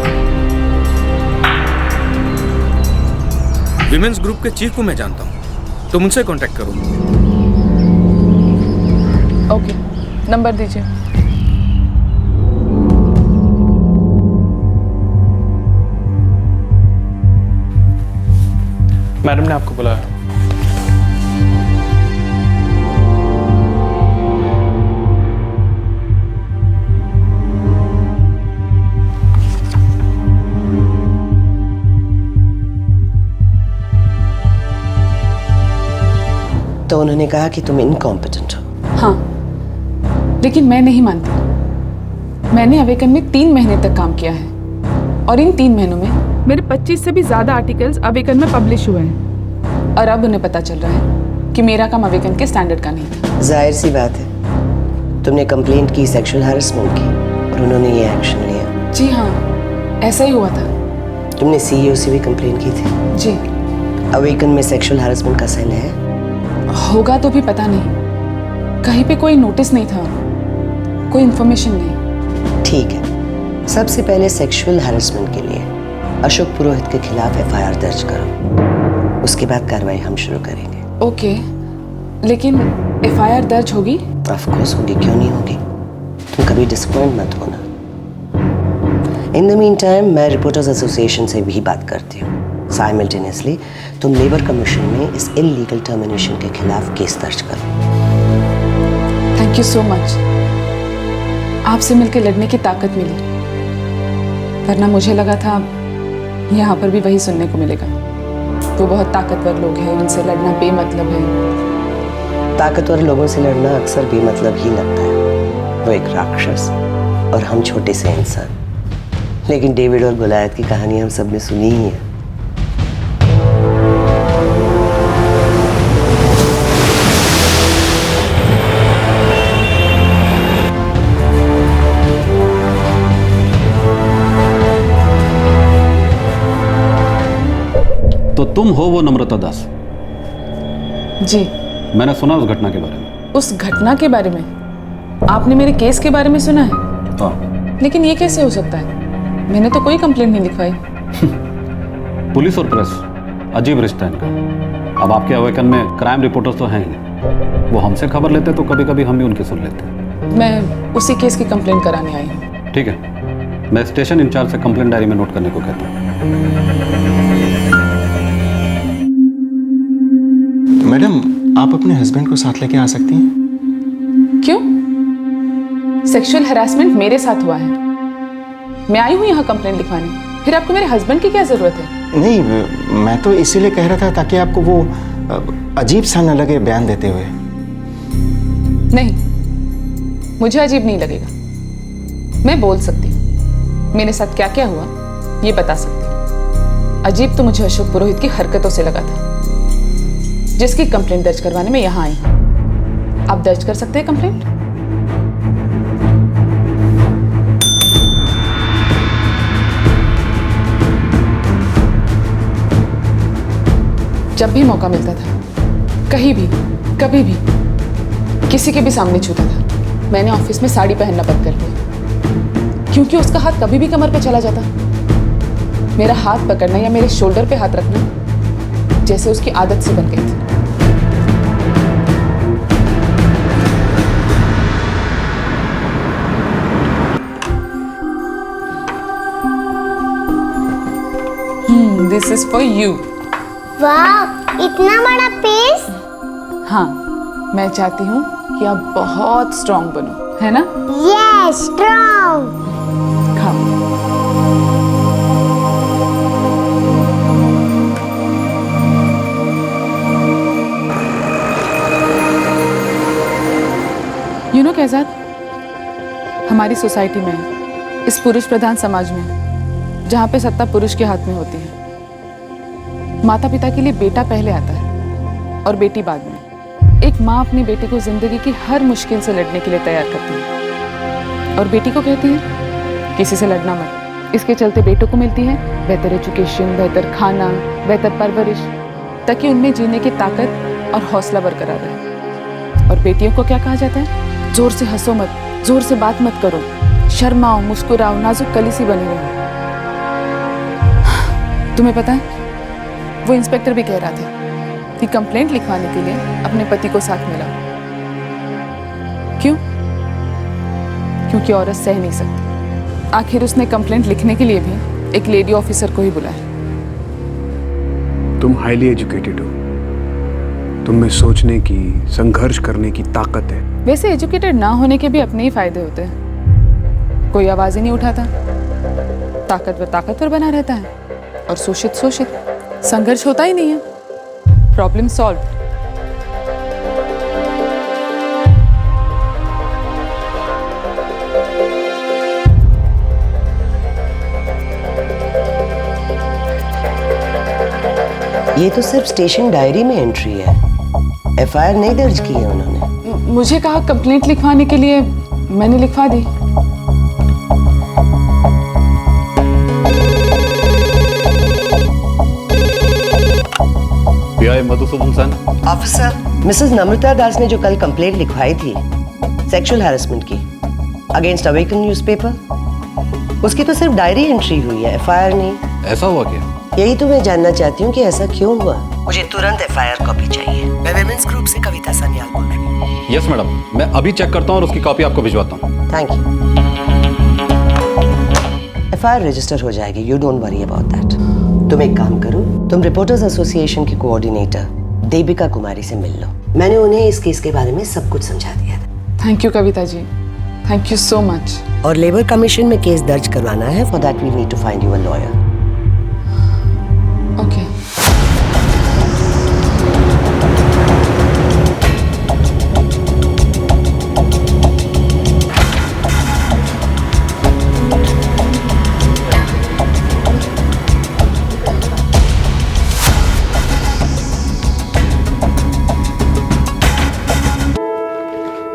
विमेंस ग्रुप के चीफ को मैं जानता हूँ, तुम उनसे कांटेक्ट करो। ओके, नंबर दीजिए। मैडम ने आपको बुलाया। तो उन्होंने कहा कि तुम इनकॉम्पिटेंट हो। हाँ, लेकिन मैं नहीं मानती। मैंने अवेकन में 3 महीने तक काम किया है और इन 3 महीनों में मेरे 25 से भी ज्यादा आर्टिकल्स अवेकन में पब्लिश हुए हैं और अब उन्हें पता चल रहा है कि मेरा काम अवेकन के स्टैंडर्ड का नहीं था। जाहिर सी बात है, तुमने कंप्लेंट की सेक्सुअल हैरेसमेंट की और उन्होंने ये एक्शन लिया। जी हाँ, ऐसा ही हुआ था। तुमने सीईओ से भी कंप्लेंट की थी? जी। अवेकन में सेक्सुअल हैरेसमेंट का सेल है? होगा तो भी पता नहीं, कहीं पे कोई नोटिस नहीं था, कोई इन्फॉर्मेशन नहीं। ठीक है, सबसे पहले सेक्सुअल हैरेसमेंट के लिए अशोक पुरोहित के खिलाफ एफआईआर दर्ज करो, उसके बाद कार्रवाई हम शुरू करेंगे। ओके, लेकिन एफआईआर दर्ज होगी? ऑफ कोर्स होगी, क्यों नहीं होगी। तुम कभी डिसअपॉइंट मत होना। इन द मीन टाइम मैं रिपोर्टर्स एसोसिएशन से भी बात करती हूँ। साइमल्टेनियसली तुम लेबर कमीशन में इस इलीगल टर्मिनेशन के खिलाफ केस दर्ज करो। थैंक यू सो मच, आपसे मिलकर लड़ने की ताकत मिली, वरना मुझे लगा था यहाँ पर भी वही सुनने को मिलेगा। वो बहुत ताकतवर लोग हैं, उनसे लड़ना बेमतलब है। ताकतवर लोगों से लड़ना अक्सर बेमतलब ही लगता है। वो एक राक्षस और हम छोटे से इंसान। लेकिन डेविड और गोलायत की कहानी हम सब ने सुनी ही है। तो तुम हो वो नम्रता दास? जी। मैंने सुना उस घटना के बारे में। उस घटना के बारे में? आपने मेरे केस के बारे में सुना है? हाँ। लेकिन ये कैसे हो सकता है? मैंने तो कोई कंप्लेंट नहीं लिखवाई। पुलिस और प्रेस अजीब रिश्ता है इनका। अब आपके अवेकन में क्राइम रिपोर्टर्स तो हैं ही, वो हमसे खबर लेते तो कभी कभी हम भी उनकी सुन लेते। मैं उसी केस की कंप्लेंट कराने आई हूँ। ठीक है, मैं स्टेशन इंचार्ज से कंप्लेंट डायरी में नोट करने को कहता हूँ। मैडम, आप अपने हस्बैंड को साथ लेके आ सकती हैं? क्यों? सेक्सुअल हैरेसमेंट मेरे साथ हुआ है, मैं आई हूँ यहाँ कंप्लेंट लिखवाने, फिर आपको मेरे हस्बैंड की क्या जरूरत है? नहीं, मैं तो इसीलिए कह रहा था ताकि आपको वो अजीब सा न लगे बयान देते हुए। नहीं, मुझे अजीब नहीं लगेगा। मैं बोल सकती हूँ, मेरे साथ क्या क्या हुआ ये बता सकती हूँ। अजीब तो मुझे अशोक पुरोहित की हरकतों से लगा था, जिसकी कंप्लेंट दर्ज करवाने में यहाँ आई हूँ। आप दर्ज कर सकते हैं कंप्लेंट? जब भी मौका मिलता था, कहीं भी, कभी भी, किसी के भी सामने छूता था, मैंने ऑफिस में साड़ी पहनना बंद कर दिया, क्योंकि उसका हाथ कभी भी कमर पे चला जाता। मेरा हाथ पकड़ना या मेरे शोल्डर पे हाथ रखना जैसे उसकी आदत सी बन गई थी। This is for you. वाह, इतना बड़ा पीस। हाँ, मैं चाहती हूँ कि आप बहुत स्ट्रॉन्ग बनो, है ना? Yes, strong. खाओ। यू नो कैजाद, हमारी सोसाइटी में, इस पुरुष प्रधान समाज में, जहाँ पे सत्ता पुरुष के हाथ में होती है, माता पिता के लिए बेटा पहले आता है और बेटी बाद में। एक माँ अपनी बेटी को जिंदगी की हर मुश्किल से लड़ने के लिए तैयार करती है और बेटी को कहती है किसी से लड़ना मत। इसके चलते बेटों को मिलती है बेहतर एजुकेशन, बेहतर खाना, बेहतर परवरिश, ताकि उनमें जीने की ताकत और हौसला बरकरार रहे। और बेटियों को क्या कहा जाता है? जोर से हंसो मत, जोर से बात मत करो, शर्माओ, मुस्कुराओ, नाजुक कली सी बनी रहो। तुम्हें पता है, वो इंस्पेक्टर भी कह रहा था कि कंप्लेंट लिखवाने के लिए अपने पति को साथ मिला। क्यों? क्योंकि औरत सह नहीं सकती। आखिर उसने कंप्लेंट लिखने के लिए भी एक लेडी ऑफिसर को ही बुलाया। तुम हाईली एजुकेटेड हो, तुम में सोचने की, संघर्ष करने की ताकत है। वैसे एजुकेटेड ना होने के भी अपने ही फायदे होते हैं। कोई आवाज ही नहीं उठाता, ताकतवर बना रहता है, और शोषित संघर्ष होता ही नहीं है। Problem solve. ये तो सिर्फ स्टेशन डायरी में एंट्री है, एफआईआर नहीं दर्ज की है उन्होंने। मुझे कहा कंप्लेंट लिखवाने के लिए, मैंने लिखवा दी। मधुसूदन सन। ऑफिसर, मिसेस नम्रता दास ने जो कल कंप्लेंट लिखवाई थी सेक्सुअल हैरेसमेंट की अगेंस्ट अवेकन न्यूज़पेपर, उसकी तो सिर्फ डायरी एंट्री हुई है, एफआईआर नहीं। ऐसा हुआ क्या? यही तो मैं जानना चाहती हूँ कि ऐसा क्यों हुआ। मुझे तुरंत एफआईआर कॉपी चाहिए। मैं विमेंस ग्रुप से कविता सन्याल बोल रही हूँ। यस मैडम, मैं अभी चेक करता हूँ और उसकी कॉपी आपको भिजवाता हूँ। Thank you. एफआईआर रजिस्टर हो जाएगी, you don't worry about that. तुम एक काम करो, तुम रिपोर्टर्स एसोसिएशन की कोऑर्डिनेटर देविका कुमारी से मिल लो। मैंने उन्हें इस केस के बारे में सब कुछ समझा दिया था। Thank you Kavita ji, thank you so much. और लेबर कमीशन में केस दर्ज करवाना है, for that we need to find you a lawyer. Okay.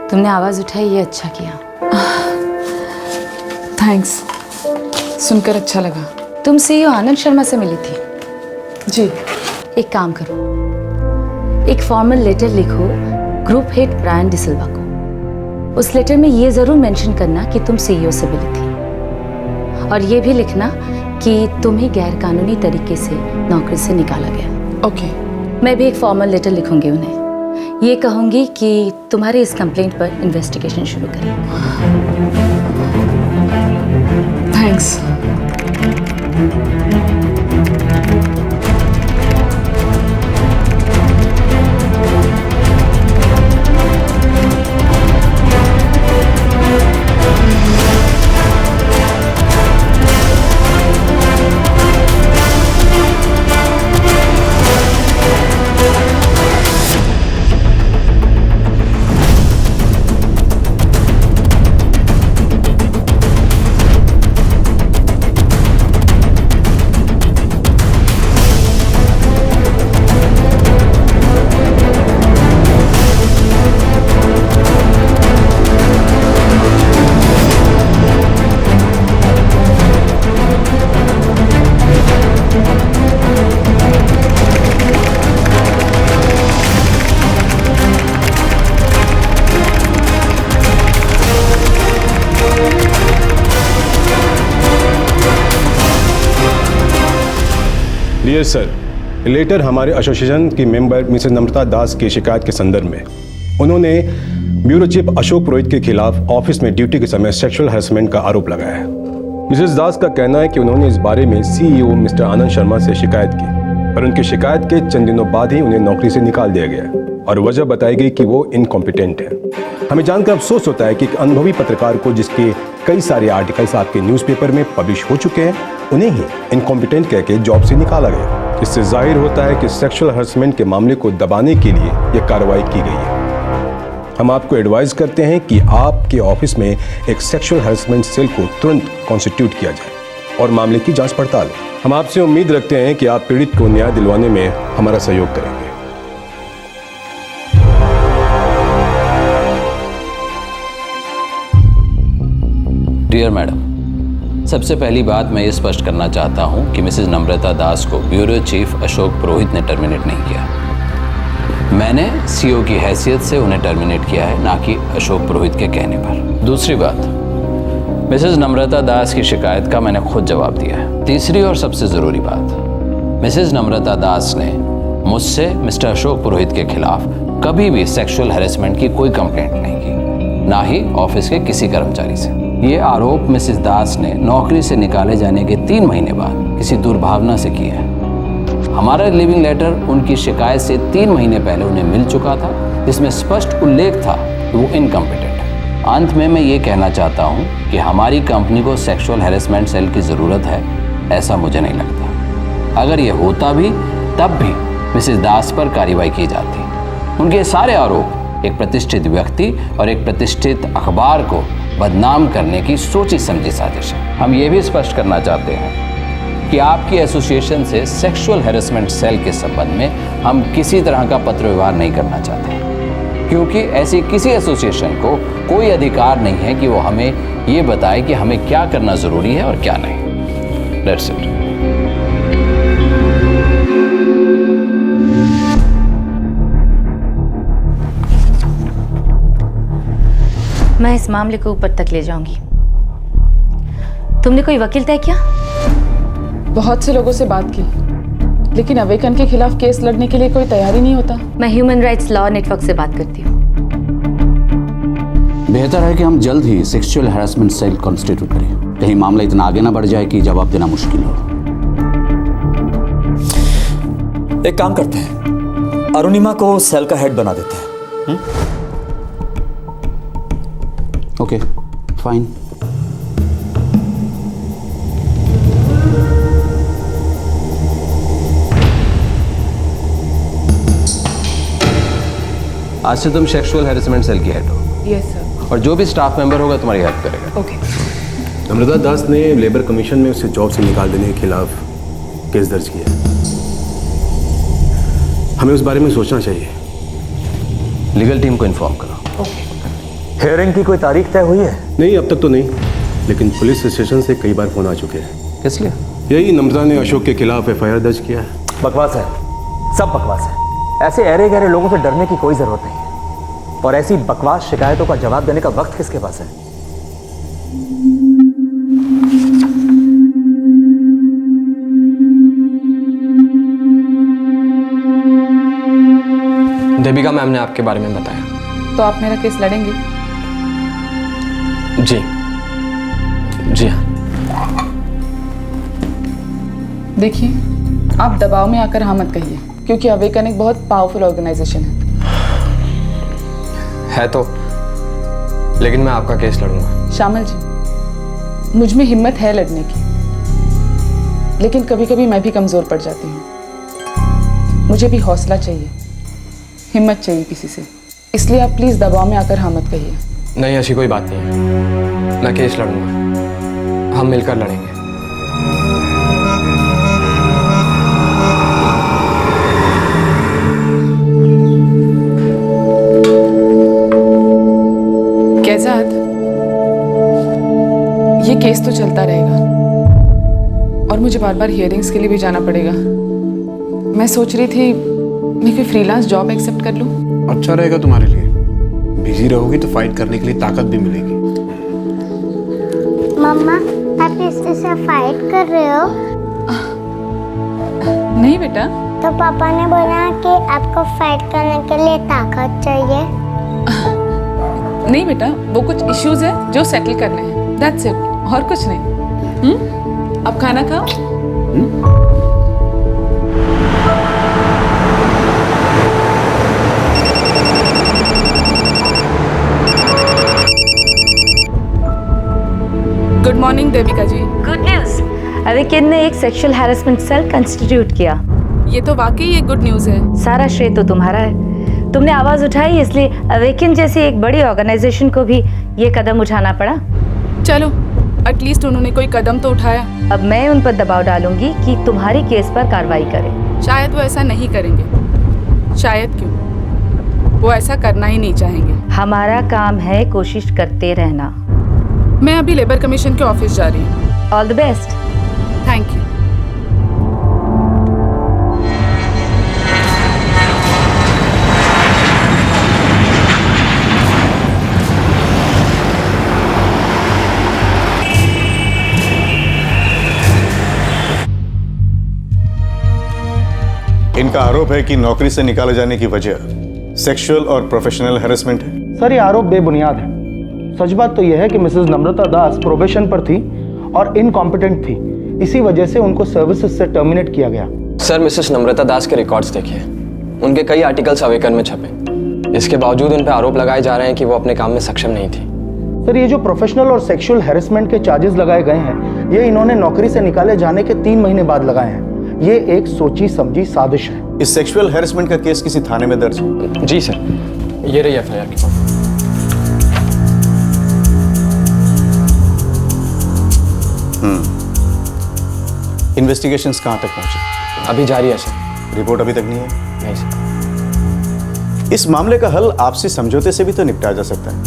तुमने आवाज उठाई, ये अच्छा किया। थैंक्स, सुनकर अच्छा लगा। तुम सीईओ आनंद शर्मा से मिली थी? जी। एक काम करो, एक फॉर्मल लेटर लिखो ग्रुप हेड ब्रायन डिसिल्वा को। उस लेटर में ये जरूर मेंशन करना कि तुम सीईओ से मिली थी, और ये भी लिखना कि तुम्हें गैर कानूनी तरीके से नौकरी से निकाला गया। ओके। मैं भी एक फॉर्मल लेटर लिखूंगी उन्हें। ये कहूंगी कि तुम्हारे इस कंप्लेंट पर इन्वेस्टिगेशन शुरू करें। थैंक्स। डियर सर, लेटर हमारे एसोसिएशन की मेंबर मिसेस नम्रता दास की शिकायत के संदर्भ में उन्होंने ब्यूरो चीफ अशोक पुरोहित के खिलाफ ऑफिस में ड्यूटी के समय सेक्सुअल हैरेसमेंट का आरोप लगाया है। मिसेस दास का कहना है कि उन्होंने इस बारे में सीईओ मिस्टर आनंद शर्मा से शिकायत की, पर उनकी शिकायत के चंद दिनों बाद ही उन्हें नौकरी से निकाल दिया गया और वजह बताई गई कि वो इनकॉम्पिटेंट है। हमें जानकर अफसोस होता है कि एक अनुभवी पत्रकार को, जिसके कई सारे आर्टिकल्स आपके न्यूज़पेपर में पब्लिश हो चुके हैं, उन्हें ही इनकॉम्पिटेंट कह के जॉब से निकाला गया। इससे जाहिर होता है कि सेक्सुअल हैरेसमेंट के मामले को दबाने के लिए यह कार्रवाई की गई है। हम आपको एडवाइस करते हैं कि आपके ऑफिस में एक सेक्सुअल हैरेसमेंट सेल को तुरंत कॉन्स्टिट्यूट किया जाए और मामले की जांच पड़ताल हो। हम आपसे उम्मीद रखते हैं कि आप पीड़ित को न्याय दिलवाने में हमारा सहयोग करेंगे। डियर मैडम, सबसे पहली बात मैं ये स्पष्ट करना चाहता हूँ कि मिसेस नम्रता दास को ब्यूरो चीफ अशोक पुरोहित ने टर्मिनेट नहीं किया। मैंने सीईओ की हैसियत से उन्हें टर्मिनेट किया है, ना कि अशोक पुरोहित के कहने पर। दूसरी बात, मिसेस नम्रता दास की शिकायत का मैंने खुद जवाब दिया है। तीसरी और सबसे ज़रूरी बात, मिसेज नम्रता दास ने मुझसे मिस्टर अशोक पुरोहित के खिलाफ कभी भी सेक्सुअल हैरेसमेंट की कोई कंप्लेंट नहीं की, ना ही ऑफिस के किसी कर्मचारी से। ये आरोप मिसेज दास ने नौकरी से निकाले जाने के 3 महीने बाद किसी दुर्भावना से किया है। हमारा लिविंग लेटर उनकी शिकायत से 3 महीने पहले उन्हें मिल चुका था, जिसमें स्पष्ट उल्लेख था कि वो इनकम्पिटेंट है। अंत में मैं ये कहना चाहता हूँ कि हमारी कंपनी को सेक्सुअल हैरेसमेंट सेल की ज़रूरत है, ऐसा मुझे नहीं लगता। अगर ये होता भी तब भी मिसेज दास पर कार्रवाई की जाती। उनके सारे आरोप एक प्रतिष्ठित व्यक्ति और एक प्रतिष्ठित अखबार को बदनाम करने की सोची समझी साजिश है। हम ये भी स्पष्ट करना चाहते हैं कि आपकी एसोसिएशन से सेक्सुअल हैरेसमेंट सेल के संबंध में हम किसी तरह का पत्र व्यवहार नहीं करना चाहते, क्योंकि ऐसी किसी एसोसिएशन को कोई अधिकार नहीं है कि वो हमें ये बताए कि हमें क्या करना ज़रूरी है और क्या नहीं। That's it. मैं इस मामले को ऊपर तक ले जाऊंगी। तुमने कोई वकील तय किया? बहुत से लोगों से बात की, लेकिन अवेकन के खिलाफ केस लड़ने के लिए कोई तैयारी नहीं होता। मैं ह्यूमन राइट्स लॉ नेटवर्क से बात करती हूँ। बेहतर है कि हम जल्द ही सेक्सुअल हैरेसमेंट सेल कॉन्स्टिट्यूट करें, कहीं मामला इतना आगे ना बढ़ जाए कि जवाब देना मुश्किल हो। एक काम करते हैं, अरुणिमा को सेल का हेड बना देते हैं। Okay, fine. आज से तुम सेक्सुअल हैरेसमेंट सेल की हेड हो। Yes sir. और जो भी स्टाफ मेंबर होगा तुम्हारी हेल्प करेगा। ओके। नम्रता दास ने लेबर कमीशन में उसे जॉब से निकाल देने के खिलाफ केस दर्ज किया है। हमें उस बारे में सोचना चाहिए। लीगल टीम को इन्फॉर्म करो। ओके। हियरिंग की कोई तारीख तय हुई है? नहीं, अब तक तो नहीं, लेकिन पुलिस स्टेशन से कई बार फोन आ चुके हैं। किस लिए? यही नम्रता ने अशोक के खिलाफ FIR दर्ज किया है। बकवास है, सब बकवास है। ऐसे अरे गहरे लोगों से डरने की कोई जरूरत नहीं है, और ऐसी बकवास शिकायतों का जवाब देने का वक्त किसके पास है? देविका मैम ने आपके बारे में बताया। तो आप मेरा केस लड़ेंगे? जी जी हाँ। देखिए, आप दबाव में आकर हाँ मत कहिए, क्योंकि अवेकन एक बहुत पावरफुल ऑर्गेनाइजेशन है तो, लेकिन मैं आपका केस लड़ूंगा। श्यामल जी, मुझ में हिम्मत है लड़ने की, लेकिन कभी कभी मैं भी कमजोर पड़ जाती हूँ। मुझे भी हौसला चाहिए, हिम्मत चाहिए किसी से, इसलिए आप प्लीज दबाव में आकर हाँ मत कहिए। नहीं, ऐसी कोई बात नहीं है, मैं केस लड़ूंगा, हम मिलकर लड़ेंगे। कैजाद, ये केस तो चलता रहेगा और मुझे बार बार हियरिंग्स के लिए भी जाना पड़ेगा। मैं सोच रही थी मैं कोई फ्रीलांस जॉब एक्सेप्ट कर लूं। अच्छा रहेगा तुम्हारे लिए, बिजी रहोगी तो फाइट करने के लिए ताकत भी मिलेगी। मम्मा, आप इससे से फाइट कर रहे हो? नहीं बेटा। तो पापा ने बोला कि आपको फाइट करने के लिए ताकत चाहिए। नहीं बेटा, वो कुछ इश्यूज है जो सेटल करने हैं, दैट्स इट, और कुछ नहीं। अब खाना खाओ। गुड मॉर्निंग देविका जी। गुड न्यूज, अवेकन ने एक सेक्सुअल हैरेसमेंट सेल कंस्टिट्यूट किया। ये तो वाकई एक गुड न्यूज है। सारा श्रेय तो तुम्हारा है, तुमने आवाज उठाई, इसलिए अवेकन जैसी एक बड़ी ऑर्गेनाइजेशन को भी ये कदम उठाना पड़ा। चलो, एटलीस्ट उन्होंने कोई कदम तो उठाया। अब मैं उन पर दबाव डालूंगी कि तुम्हारी केस पर कार्रवाई करें। शायद वो ऐसा नहीं करेंगे। शायद क्यों, वो ऐसा करना ही नहीं चाहेंगे। हमारा काम है कोशिश करते रहना। मैं अभी लेबर कमीशन के ऑफिस जा रही हूँ। All the best. Thank you. इनका आरोप है कि नौकरी से निकाले जाने की वजह सेक्सुअल और प्रोफेशनल हैरेसमेंट है। सर, ये आरोप बेबुनियाद है। सच बात तो यह है कि मिसेस नम्रता दास प्रोबेशन पर थी और इनकॉम्पिटेंट थी। इसी वजह से उनको सर्विसेज से टर्मिनेट किया गया। सर, मिसेस नम्रता दास के रिकॉर्ड्स देखिए, उनके कई आर्टिकल्स अवेकन में छपे। इसके बावजूद उन पर आरोप लगाए जा रहे हैं कि वो अपने काम में सक्षम नहीं थी। सर, ये जो प्रोफेशनल और सेक्सुअल हैरेसमेंट के चार्जेस लगाए गए हैं, ये इन्होंने नौकरी से निकाले जाने के 3 महीने बाद लगाए हैं। ये एक सोची समझी साजिश है। इस सेक्सुअल हैरेसमेंट का केस किसी थाने में दर्ज है? जी सर, ये रही एफआईआर की कॉपी। इन्वेस्टिगेशंस कहाँ तक पहुंचे? अभी जारी है सर। रिपोर्ट अभी तक नहीं है? नहीं सर। इस मामले का हल आपसी समझौते से भी तो निपटाया जा सकता है।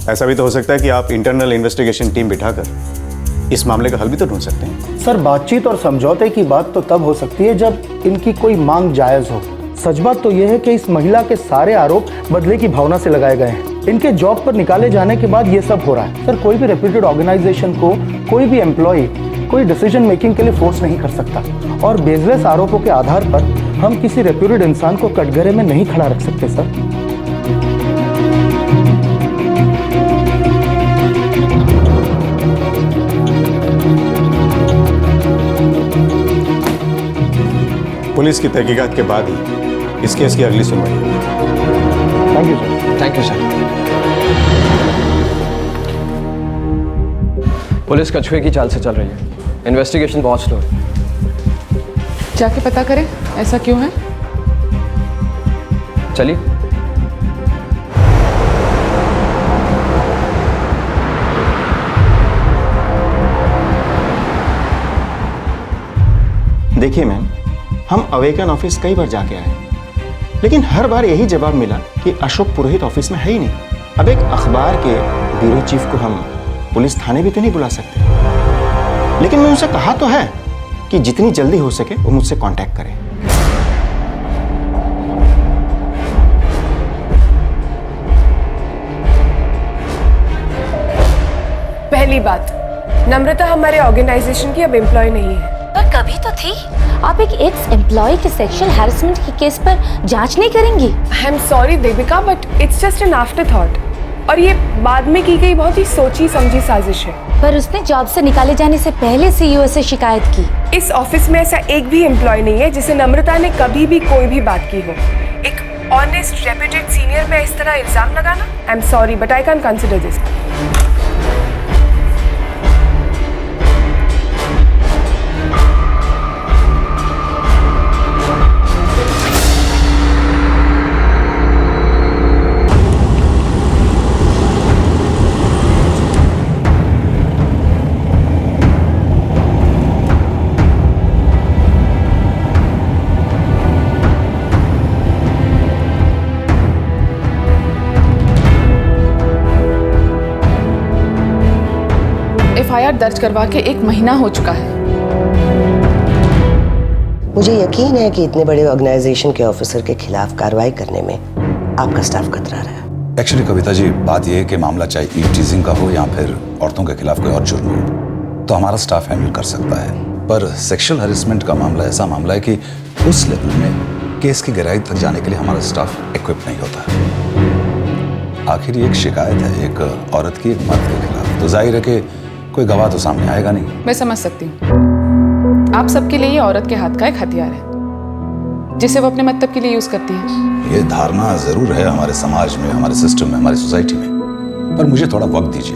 ऐसा भी तो हो सकता है कि आप इंटरनल इन्वेस्टिगेशन टीम बिठाकर इस मामले का हल भी तो ढूंढ सकते हैं। सर, बातचीत और समझौते की बात तो तब हो सकती है जब इनकी कोई मांग जायज हो। सच बात तो यह है कि इस महिला के सारे आरोप बदले की भावना से लगाए गए हैं। इनके जॉब पर निकाले जाने के बाद ये सब हो रहा है। सर, कोई भी रेप्यूटेड ऑर्गेनाइजेशन को कोई भी एम्प्लॉय कोई डिसीजन मेकिंग के लिए फोर्स नहीं कर सकता, और बेसलेस आरोपों के आधार पर हम किसी रेप्यूटेड इंसान को कटघरे में नहीं खड़ा रख सकते। सर, पुलिस की तहकीकात के बाद ही इस केस की अगली सुनवाई होगी। Thank you sir. Thank you sir. Police कछुए की चाल से चल रही है। इन्वेस्टिगेशन बहुत स्लो है। जाके पता करें ऐसा क्यों है। चलिए। देखिए मैम, हम अवेकन ऑफिस कई बार जाके आए, लेकिन हर बार यही जवाब मिला कि अशोक पुरोहित ऑफिस में है ही नहीं। अब एक अखबार के ब्यूरो चीफ को हम पुलिस थाने भी तो नहीं बुला सकते, लेकिन मैं उनसे कहा तो है कि जितनी जल्दी हो सके वो मुझसे कांटेक्ट करें। पहली बात, नम्रता हमारे ऑर्गेनाइजेशन की अब एम्प्लॉय नहीं है। पर कभी तो थी। आप एक एक्स एम्प्लॉय के सेक्सुअल हैरेसमेंट के केस पर जांच नहीं करेंगी? आई am sorry Devika, but it's just an after thought, और ये बाद में की गई बहुत ही सोची समझी साजिश है। पर उसने जॉब से निकाले जाने से पहले सीईओ से शिकायत की। इस ऑफिस में ऐसा एक भी एम्प्लॉय नहीं है जिसे नम्रता ने कभी भी कोई भी बात की हो। एक ऑनेस्ट रेप्यूटेड सीनियर में इस तरह इल्जाम लगाना, आई am sorry but I can consider this. FIR दर्ज करवा के 1 महीना हो चुका है। मुझे यकीन है कि इतने बड़े ऑर्गेनाइजेशन के ऑफिसर के खिलाफ कार्रवाई करने में आपका स्टाफ कतरा रहा है। एक्चुअली कविता जी, बात यह है कि मामला चाहे ईव टीजिंग का हो या फिर औरतों के खिलाफ कोई और जुर्म हो तो हमारा स्टाफ हैंडल कर सकता है, पर सेक्सुअल हैरेसमेंट का मामला ऐसा मामला है कि उस लेवल में केस की गहराई तक जाने के लिए हमारा स्टाफ इक्विप नहीं होता। आखिर ये एक शिकायत है एक औरत की एक मर्द के खिलाफ, तो जाहिर है कि कोई गवाह तो सामने आएगा नहीं। मैं समझ सकती हूँ, आप सबके लिए ये औरत के हाथ का एक हथियार है जिसे वो अपने मतलब के लिए यूज करती है। ये धारणा जरूर है हमारे समाज में, हमारे सिस्टम में, हमारी सोसाइटी में, पर मुझे थोड़ा वक्त दीजिए,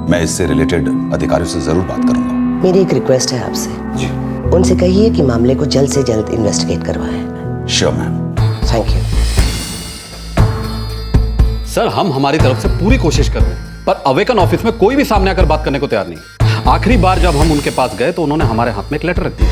मैं इससे रिलेटेड अधिकारियों से जरूर बात करूंगा। मेरी एक रिक्वेस्ट है आपसे जी। उनसे कहिए कि मामले को जल्द से जल्द इन्वेस्टिगेट करवाएं। Sure ma'am. Thank you sir. हम हमारी तरफ से पूरी कोशिश कर रहे हैं, पर अवेकन ऑफिस में कोई भी सामने आकर बात करने को तैयार नहीं। आखिरी बार जब हम उनके पास गए तो उन्होंने हमारे हाथ में एक लेटर रख दिया।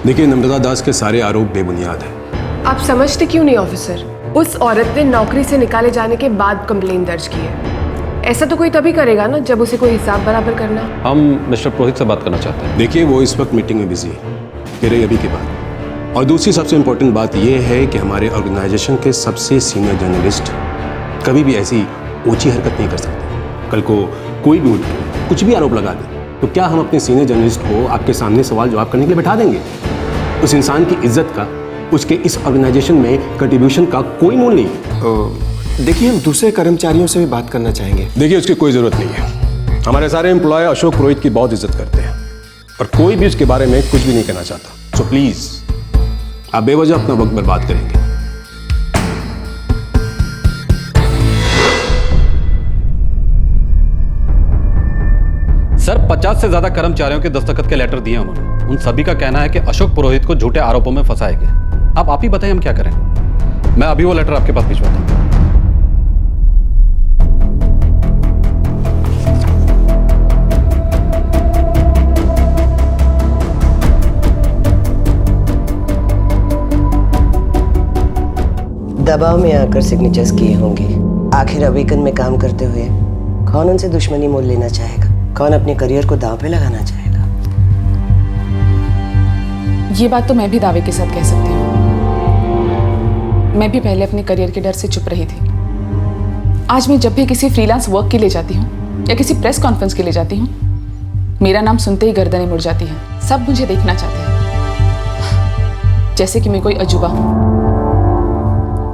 देखिए, नम्रता दास के सारे आरोप बेबुनियाद हैं। आप समझते क्यों नहीं ऑफिसर? उस औरत ने नौकरी से निकाले जाने के बाद कंप्लेन दर्ज की है। ऐसा तो कोई तभी करेगा ना जब उसे कोई हिसाब बराबर करना। हम मिस्टर पुरोहित से बात करना चाहते हैं। देखिए, वो इस वक्त मीटिंग में बिजी है, फिर अभी के बाद। और दूसरी सबसे इम्पोर्टेंट बात यह है कि हमारे ऑर्गेनाइजेशन के सबसे सीनियर जर्नलिस्ट कभी भी ऐसी ऊंची हरकत नहीं कर सकते। कल को कोई भी कुछ भी आरोप लगा दे तो क्या हम अपने सीनियर जर्नलिस्ट को आपके सामने सवाल जवाब करने के लिए बैठा देंगे? उस इंसान की इज्जत का उसके इस ऑर्गेनाइजेशन में कंट्रीब्यूशन का कोई मोल नहीं है। देखिए, हम दूसरे कर्मचारियों से भी बात करना चाहेंगे। देखिए, उसकी कोई ज़रूरत नहीं है। हमारे सारे एम्प्लॉय अशोक पुरोहित की बहुत इज्जत करते हैं और कोई भी उसके बारे में कुछ भी नहीं कहना चाहता। सो प्लीज़, आप बेवजह अपना वक्त बर्बाद करेंगे। सर, 50 से ज्यादा कर्मचारियों के दस्तखत के लेटर दिए उन्होंने। उन सभी का कहना है कि अशोक पुरोहित को झूठे आरोपों में फंसाया गया। आप ही बताइए हम क्या करें। मैं अभी वो लेटर आपके पास भिजवाता हूं। दबाव में आकर सिग्नेचर्स किए होंगे। आखिर अवेकन में काम करते हुए कौन उनसे दुश्मनी मोल लेना चाहेगा? कौन अपने करियर को दांव पे लगाना चाहेगा? ये बात तो मैं भी दावे के साथ कह सकती हूँ। मैं भी पहले अपने करियर के डर से चुप रही थी। आज मैं जब भी किसी फ्रीलांस वर्क के लिए जाती हूँ या किसी प्रेस कॉन्फ्रेंस के लिए जाती हूँ, मेरा नाम सुनते ही गर्दनें मुड़ जाती हैं। सब मुझे देखना चाहते हैं, जैसे कि मैं कोई अजूबा हूँ।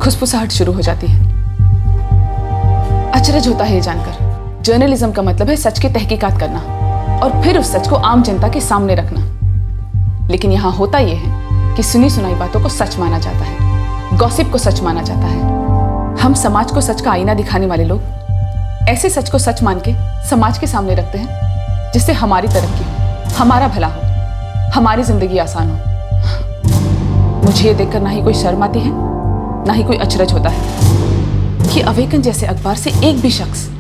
खुसफुसाहट शुरू हो जाती है। अचरज होता है ये जानकर। जर्नलिज्म का मतलब है सच की तहकीकात करना और फिर उस सच को आम जनता के सामने रखना। लेकिन यहाँ होता यह है कि सुनी सुनाई बातों को सच माना जाता है, गॉसिप को सच माना जाता है। हम समाज को सच का आईना दिखाने वाले लोग ऐसे सच को सच मान के समाज के सामने रखते हैं जिससे हमारी तरक्की हो, हमारा भला हो, हमारी जिंदगी आसान हो। मुझे ये देखकर ना ही कोई शर्म आती है, ना ही कोई अचरज होता है कि अवेकन जैसे अखबार से एक भी शख्स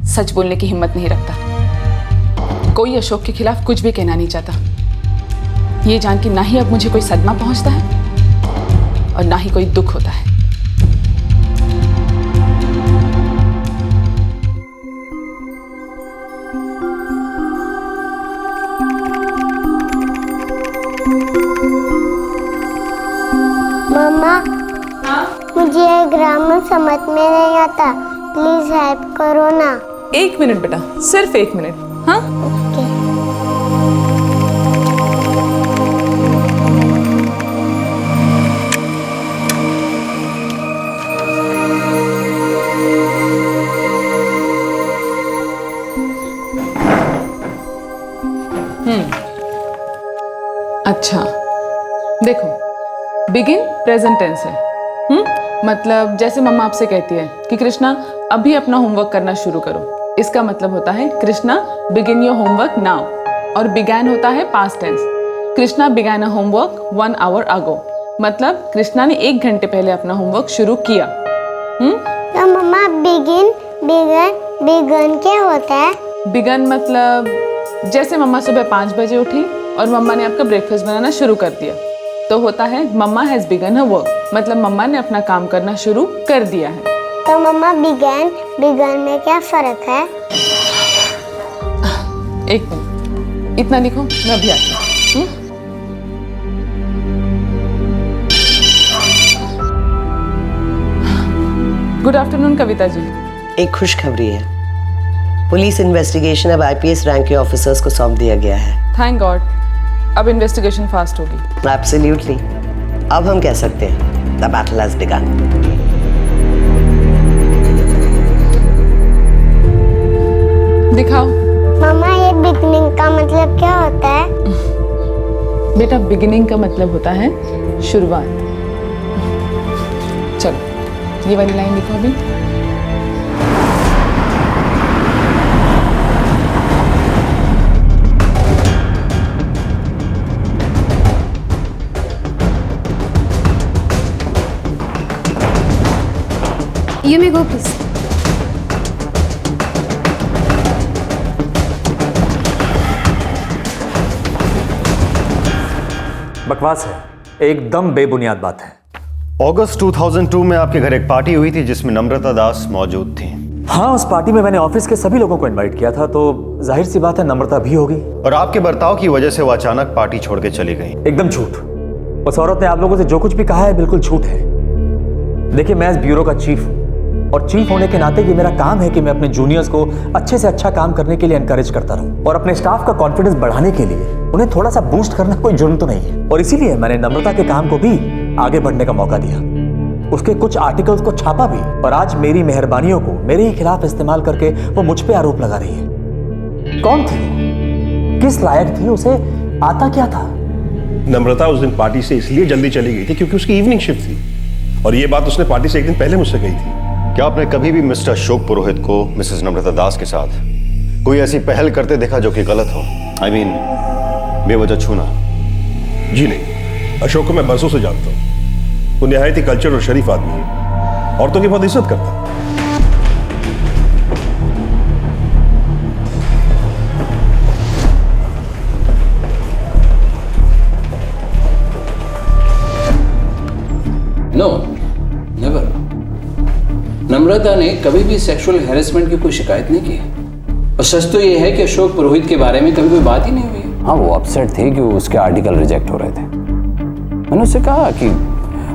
सच बोलने की हिम्मत नहीं रखता। कोई अशोक के खिलाफ कुछ भी कहना नहीं चाहता, ये जान के ना ही अब मुझे कोई सदमा पहुंचता है और ना ही कोई दुख होता है। मम्मा, मुझे ये ग्रामर समझ में नहीं आता, प्लीज हेल्प करो ना। 1 मिनट बेटा, सिर्फ 1 मिनट। हाँ, अच्छा देखो, बिगिन प्रेजेंट टेंस है। मतलब जैसे मम्मा आपसे कहती है कि कृष्णा अभी अपना होमवर्क करना शुरू करो, इसका मतलब होता है Krishna begin your homework now. और बिगैन होता है past tense. Krishna began a homework 1 hour ago, मतलब कृष्णा ने 1 घंटे पहले अपना होमवर्क शुरू किया। तो मम्मा, बिगन क्या होता है? बिगन मतलब जैसे मम्मा सुबह 5 बजे उठी और मम्मा ने आपका ब्रेकफास्ट बनाना शुरू कर दिया, तो होता है मम्मा हैज बिगन हर वर्क, मतलब मम्मा ने अपना काम करना शुरू कर दिया है। तो मम्मा, बिगन में क्या फर्क है? 1 मिनट, इतना लिखो, मैं अभी आती हूँ। Good afternoon Kavita ji. एक खुशखबरी है, पुलिस इन्वेस्टिगेशन अब आईपीएस रैंक के ऑफिसर्स को सौंप दिया गया है। थैंक गॉड, अब इन्वेस्टिगेशन फास्ट होगी। एब्सोल्युटली। अब हम कह सकते हैं द बैटल हैज बिगन। दिखाओ। मम्मा, ये बिगनिंग का मतलब क्या होता है? बेटा, बिगिनिंग का मतलब होता है शुरुआत। चलो, ये वाली लाइन लिखो अभी। You may go, please. बकवास है, एकदम बेबुनियाद बात है। अगस्त 2002 में आपके घर एक पार्टी हुई थी जिसमें नम्रता दास मौजूद थी। हाँ, उस पार्टी में मैंने ऑफिस के सभी लोगों को इनवाइट किया था, तो जाहिर सी बात है नम्रता भी होगी। और आपके बर्ताव की वजह से वो अचानक पार्टी छोड़ के चली गई। एकदम झूठ। उस औरत ने आप लोगों से जो कुछ भी कहा है बिल्कुल झूठ है। देखिए, मैं इस ब्यूरो का चीफ हूं और चीफ होने के नाते ये मेरा काम है कि मैं अपने जूनियर्स को अच्छे से अच्छा काम करने के लिए एनकरेज करता रहूं और अपने स्टाफ का कॉन्फिडेंस बढ़ाने के लिए उन्हें थोड़ा सा बूस्ट करना कोई जुर्म तो नहीं है। और इसीलिए मैंने नम्रता के काम को भी आगे बढ़ने का मौका दिया, उसके कुछ आर्टिकल्स को छापा भी, और आज मेरी मेहरबानियों को मेरे ही खिलाफ इस्तेमाल करके वो मुझ पे आरोप लगा रही है। कौन थी, किस लायक थी, उसे आता क्या था? नम्रता उस दिन पार्टी से इसलिए जल्दी चली गई थी क्योंकि उसकी इवनिंग शिफ्ट थी, और ये बात उसने पार्टी से एक दिन पहले मुझसे कही थी। क्या आपने कभी भी मिस्टर अशोक पुरोहित को मिसेस नम्रता दास के साथ कोई ऐसी पहल करते देखा जो कि गलत हो? आई मीन बेवजह छूना? जी नहीं, अशोक को मैं बरसों से जानता हूँ। वो निहायत ही कल्चर और शरीफ आदमी है, औरतों की बहुत इज्जत करता है। No, never. नम्रता ने कभी भी सेक्सुअल हैरेसमेंट की कोई शिकायत नहीं की, और सच तो यह है कि अशोक पुरोहित के बारे में कभी कोई बात ही नहीं हुई। हाँ, वो अपसेट थे कि उसके आर्टिकल रिजेक्ट हो रहे थे। मैंने उससे कहा कि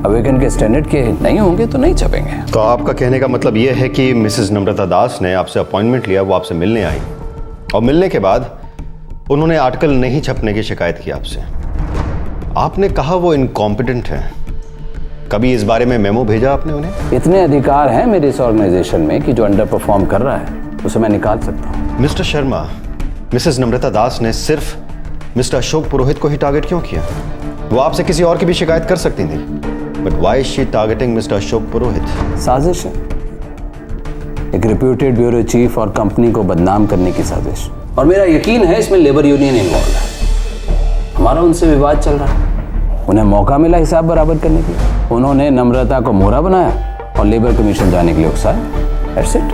अवेकन के स्टैंडर्ड के नहीं होंगे तो नहीं छपेंगे। तो आपका कहने का मतलब यह है कि मिसेस नम्रता दास ने आपसे अपॉइंटमेंट लिया, वो आपसे मिलने आई, और मिलने के बाद उन्होंने आर्टिकल नहीं छपने की शिकायत की आपसे। आपने कहा वो इनकॉम्पिटेंट है। कभी इस बारे में मेमो भेजा आपने उन्हें? इतने अधिकार हैं मेरे इस ऑर्गेनाइजेशन में कि जो अंडर परफॉर्म कर रहा है उसे मैं निकाल सकता हूँ। मिस्टर शर्मा, मिसेस नम्रता दास ने सिर्फ मिस्टर अशोक पुरोहित को ही टारगेट क्यों किया? वो आपसे किसी और की भी शिकायत कर सकती थी, but why is she targeting mister Ashok Purohit? साजिश है, एक रिप्यूटेड ब्यूरो चीफ और कंपनी को बदनाम करने की साजिश, और मेरा यकीन है इसमें लेबर यूनियन इन्वॉल्व है। हमारा उनसे विवाद चल रहा है, उन्हें मौका मिला हिसाब बराबर करने के लिए। उन्होंने नम्रता को मोहरा बनाया और लेबर कमीशन जाने के लिए उकसाया। That's it.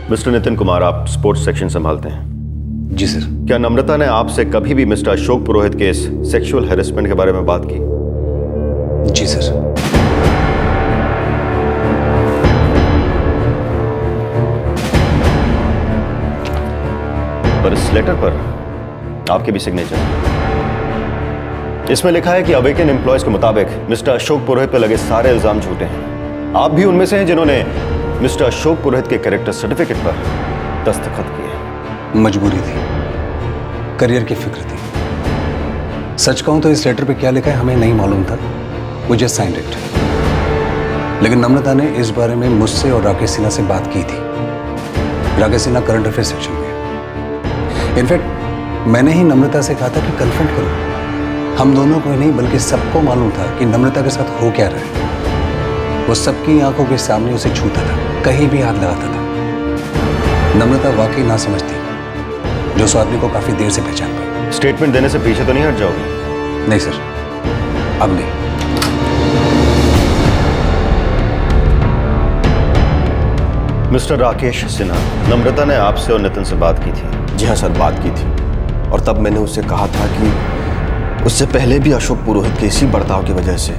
Mister Nitin Kumar, आप स्पोर्ट्स सेक्शन संभालते हैं? जी सर। क्या नम्रता ने आपसे कभी भी मिस्टर अशोक पुरोहित के इस सेक्सुअल हैरेसमेंट के बारे में बात की? जी सर। पर इस लेटर पर आपके भी सिग्नेचर, इसमें लिखा है कि अवेकन एम्प्लॉयज के मुताबिक मिस्टर अशोक पुरोहित पर लगे सारे इल्जाम झूठे हैं। आप भी उनमें से हैं जिन्होंने मिस्टर अशोक पुरोहित के कैरेक्टर सर्टिफिकेट पर दस्तखत किए। मजबूरी थी, करियर की फिक्र थी। सच कहूं तो इस लेटर पे क्या लिखा है हमें नहीं मालूम था, वो जस्ट साइंड इट। लेकिन नम्रता ने इस बारे में मुझसे और राकेश सिन्हा से बात की थी। Rakesh Sinha current affair section में। इनफैक्ट मैंने ही नम्रता से कहा था कि कन्फ्रंट करो। हम दोनों को ही नहीं बल्कि सबको मालूम था कि नम्रता के साथ हो क्या रहा है। वो सबकी आंखों के सामने उसे छूता था, कहीं भी हाथ लगाता था। नम्रता वाकई ना समझती, जो उस आदमी को काफी देर से पहचान पाई। स्टेटमेंट देने से पीछे तो नहीं हट जाओगे? नहीं सर, अब नहीं। मिस्टर राकेश सिन्हा, नम्रता ने आपसे और नितिन से बात की थी? जी हाँ सर, बात की थी, और तब मैंने उससे कहा था कि उससे पहले भी अशोक पुरोहित के इसी बर्ताव की वजह से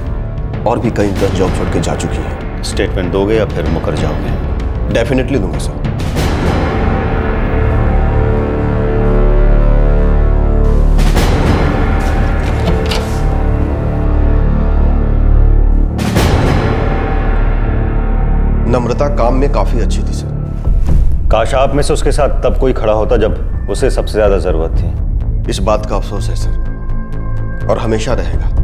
और भी कई 10 जॉब छोड़ के जा चुकी है। स्टेटमेंट दोगे या फिर मुकर जाओगे? डेफिनेटली दूंगा सर। नम्रता काम में काफी अच्छी थी सर। काश आप में से उसके साथ तब कोई खड़ा होता जब उसे सबसे ज्यादा जरूरत थी। इस बात का अफसोस है सर, और हमेशा रहेगा।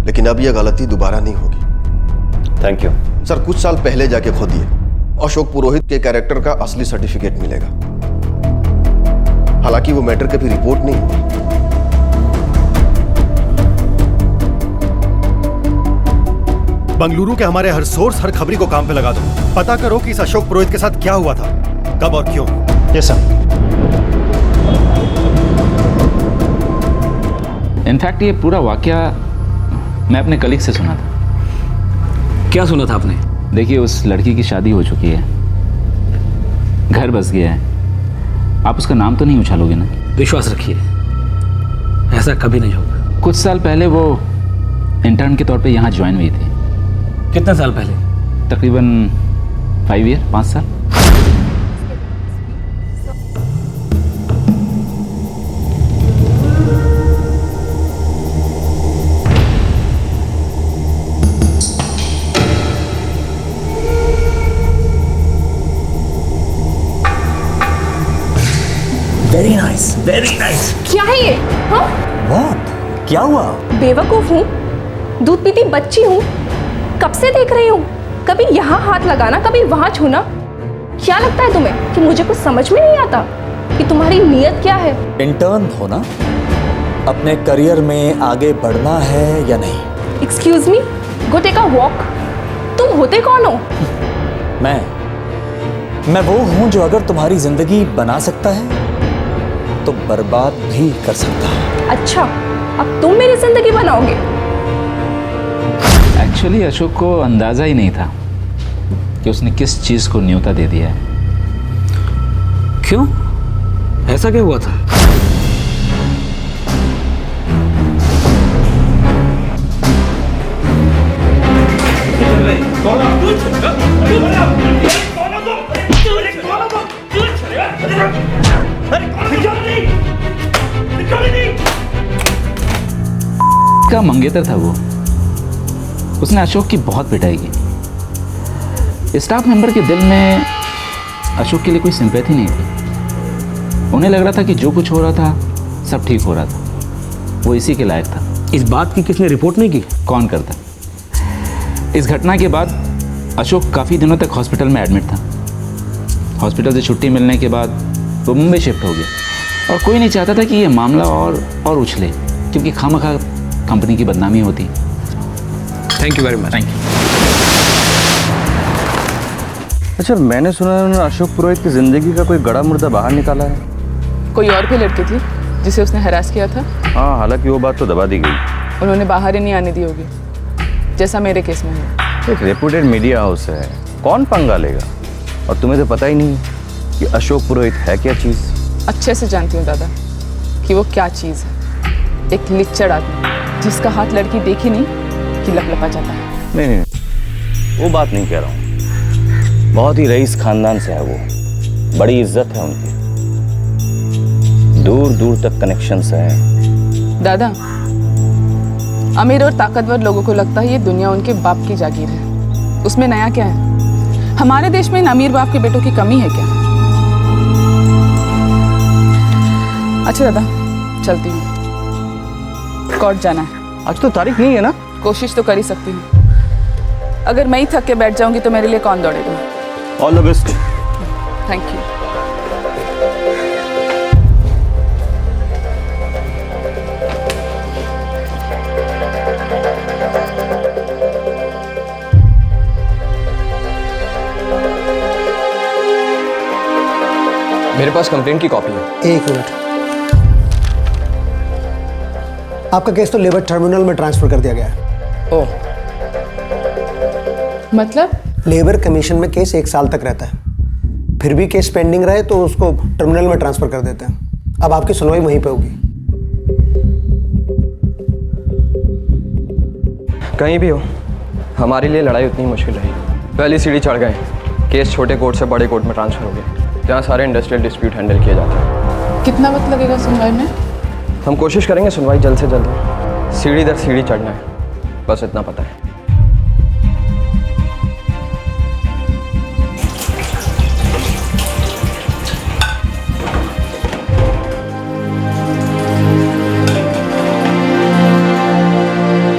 लेकिन अब यह गलती दोबारा नहीं होगी। Thank you sir. कुछ साल पहले जाके खोदिए, अशोक पुरोहित के कैरेक्टर का असली सर्टिफिकेट मिलेगा। हालांकि वो मैटर कभी रिपोर्ट नहीं हुआ। बंगलुरु के हमारे हर सोर्स, हर खबरी को काम पे लगा दो। पता करो कि इस अशोक पुरोहित के साथ क्या हुआ था, कब और क्यों। Yes sir. इनफैक्ट ये पूरा वाकया मैं अपने कलीग से सुना था। क्या सुना था आपने? देखिए, उस लड़की की शादी हो चुकी है, घर बस गया है। आप उसका नाम तो नहीं उछालोगे ना? विश्वास रखिए, ऐसा कभी नहीं होगा। कुछ साल पहले वो इंटर्न के तौर पे यहाँ ज्वाइन हुई थी। कितने साल पहले? तकरीबन 5 साल। Very nice, very nice. क्या है ये? हाँ? व्हाट? क्या हुआ? बेवकूफ हूँ, दूध पीती बच्ची हूँ, कब से देख रही हूँ, कभी यहाँ हाथ लगाना, कभी वहाँ छूना। क्या लगता है तुम्हें कि मुझे कुछ समझ में नहीं आता कि तुम्हारी नीयत क्या है? इंटर्न हो ना, अपने करियर में आगे बढ़ना है या नहीं? Excuse me, go take a walk. तुम होते कौन हो? मैं वो हूं जो अगर तुम्हारी जिंदगी बना सकता है तो बर्बाद भी कर सकता है। अच्छा, अब तुम मेरी जिंदगी बनाओगे? एक्चुअली अशोक को अंदाजा ही नहीं था कि उसने किस चीज को न्योता दे दिया है। क्यों? ऐसा क्या हुआ था? का मंगेतर था वो। उसने अशोक की बहुत पिटाई की। स्टाफ मेंबर के दिल में अशोक के लिए कोई सिंपैथी नहीं थी। उन्हें लग रहा था कि जो कुछ हो रहा था सब ठीक हो रहा था, वो इसी के लायक था। इस बात की किसने रिपोर्ट नहीं की? कौन करता? इस घटना के बाद अशोक काफ़ी दिनों तक हॉस्पिटल में एडमिट था। हॉस्पिटल से छुट्टी मिलने के बाद वो मुंबई शिफ्ट हो गया और कोई नहीं चाहता था कि ये मामला और उछले, क्योंकि खामखा कंपनी की बदनामी होती। Thank you very much. Thank you. अच्छा, मैंने सुना है उन्होंने अशोक पुरोहित की जिंदगी का कोई गड़ा मुर्दा बाहर निकाला है। कोई और भी लड़की थी जिसे उसने हरास किया था? हाँ, हालांकि वो बात तो दबा दी गई। उन्होंने बाहर ही नहीं आने दी होगी, जैसा मेरे केस में हुआ। एक रेपुटेड मीडिया हाउस है, कौन पंगा लेगा? और तुम्हें तो पता ही नहीं कि अशोक पुरोहित है क्या चीज़। अच्छे से जानती हूँ दादा कि वो क्या चीज़ है। एक लिच्चड़ आदमी जिसका हाथ लड़की देखी नहीं कि लपलपा जाता है। नहीं, वो बात नहीं कह रहा हूँ। बहुत ही रईस खानदान से है वो, बड़ी इज्जत है उनकी, दूर दूर तक कनेक्शंस हैं। दादा, अमीर और ताकतवर लोगों को लगता है ये दुनिया उनके बाप की जागीर है। उसमें नया क्या है? हमारे देश में इन अमीर बाप के बेटों की कमी है क्या? अच्छा दादा, चलती हूँ, कोर्ट जाना है। आज तो तारीख नहीं है ना? कोशिश तो कर ही सकती हूँ। अगर मैं ही थक के बैठ जाऊंगी तो मेरे लिए कौन दौड़ेगा? All the best. Thank you. मेरे पास कंप्लेंट की कॉपी है। एक मिनट, आपका केस तो लेबर टर्मिनल में ट्रांसफर कर दिया गया है। ओह, मतलब? लेबर कमीशन में केस 1 साल तक रहता है, फिर भी केस पेंडिंग रहे तो उसको टर्मिनल में ट्रांसफर कर देते हैं। अब आपकी सुनवाई वहीं पे होगी। कहीं भी हो, हमारे लिए लड़ाई उतनी मुश्किल रही। पहली सीढ़ी चढ़ गए, केस छोटे कोर्ट से बड़े कोर्ट में ट्रांसफर हो गए, जहाँ सारे इंडस्ट्रियल डिस्प्यूट हैंडल किए जाते हैं। कितना वक्त लगेगा सुनवाई में? हम कोशिश करेंगे सुनवाई जल्द से जल्द हो। सीढ़ी दर सीढ़ी चढ़ना है, बस इतना पता है।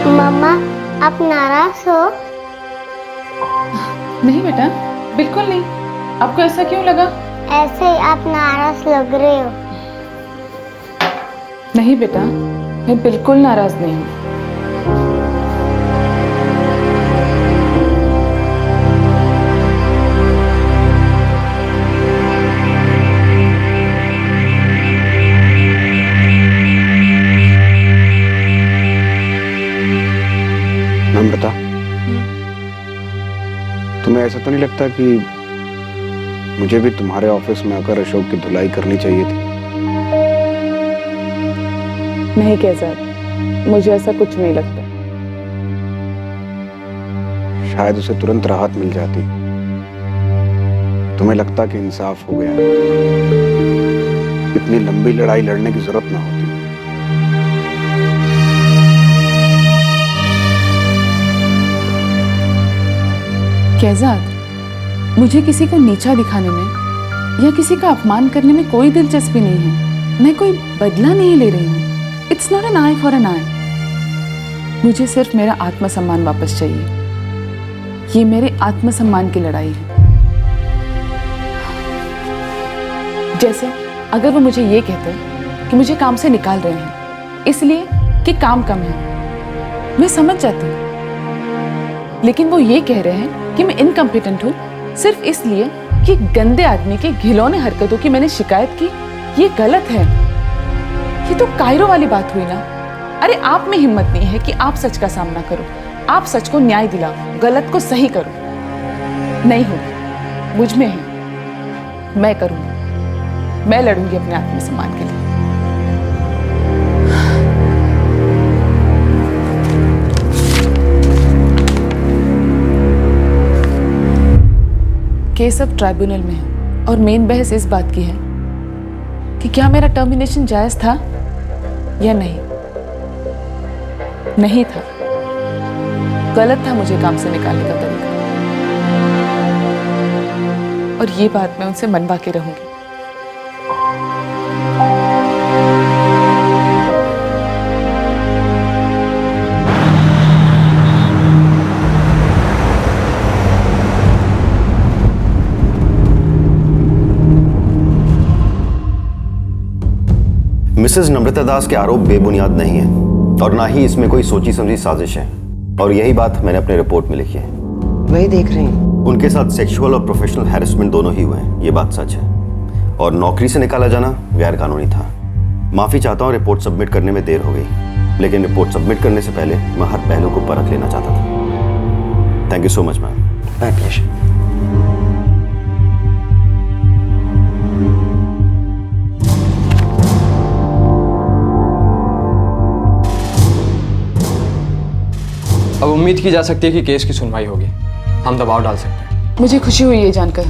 मम्मा, आप नाराज हो? नहीं बेटा, बिल्कुल नहीं। आपको ऐसा क्यों लगा? ऐसे ही आप नाराज लग रहे हो। नहीं बेटा, मैं बिल्कुल नाराज नहीं हूँ। नम्रता, तुम्हें ऐसा तो नहीं लगता कि मुझे भी तुम्हारे ऑफिस में आकर अशोक की धुलाई करनी चाहिए थी? नहीं कैजाद, मुझे ऐसा कुछ नहीं लगता। शायद उसे तुरंत राहत मिल जाती, तुम्हें लगता कि इंसाफ हो गया, इतनी लंबी लड़ाई लड़ने की जरूरत ना होती। कैजाद, मुझे किसी को नीचा दिखाने में या किसी का अपमान करने में कोई दिलचस्पी नहीं है। मैं कोई बदला नहीं ले रही हूँ। It's not an eye for an eye. मुझे सिर्फ मेरा आत्मसम्मान वापस चाहिए। ये मेरे आत्मसम्मान की लड़ाई है। जैसे अगर वो मुझे ये कहते कि मुझे काम से निकाल रहे हैं इसलिए कि काम कम है, मैं समझ जाती। लेकिन वो ये कह रहे हैं कि मैं इनकम्पिटेंट हूँ सिर्फ इसलिए कि गंदे आदमी के घिनौने हरकतों की मैंने शिकायत की। ये गलत है। ये तो कायरो वाली बात हुई ना। अरे आप में हिम्मत नहीं है कि आप सच का सामना करो, आप सच को न्याय दिलाओ, गलत को सही करो। नहीं होगी, मुझ में है। मैं करूंगी, मैं लड़ूंगी अपने आत्मसम्मान के लिए। केस अब ट्राइब्यूनल में है और मेन बहस इस बात की है कि क्या मेरा टर्मिनेशन जायज था या नहीं। नहीं था, गलत था मुझे काम से निकालने का तरीका। और ये बात मैं उनसे मनवा के रहूंगी। मिसेस नम्रता दास के आरोप बेबुनियाद नहीं है और ना ही इसमें कोई सोची समझी साजिश है। और यही बात मैंने अपने रिपोर्ट में लिखी है। वही देख रही हूँ। उनके साथ सेक्सुअल और प्रोफेशनल हैरेसमेंट दोनों ही हुए हैं, ये बात सच है। और नौकरी से निकाला जाना गैर कानूनी था। माफी चाहता हूँ, रिपोर्ट सबमिट करने में देर हो गई, लेकिन रिपोर्ट सबमिट करने से पहले मैं हर पहलू को परख लेना चाहता था। Thank you so much ma'am. My pleasure. अब उम्मीद की जा सकती है कि केस की सुनवाई होगी। हम दबाव डाल सकते हैं। मुझे खुशी हुई ये जानकर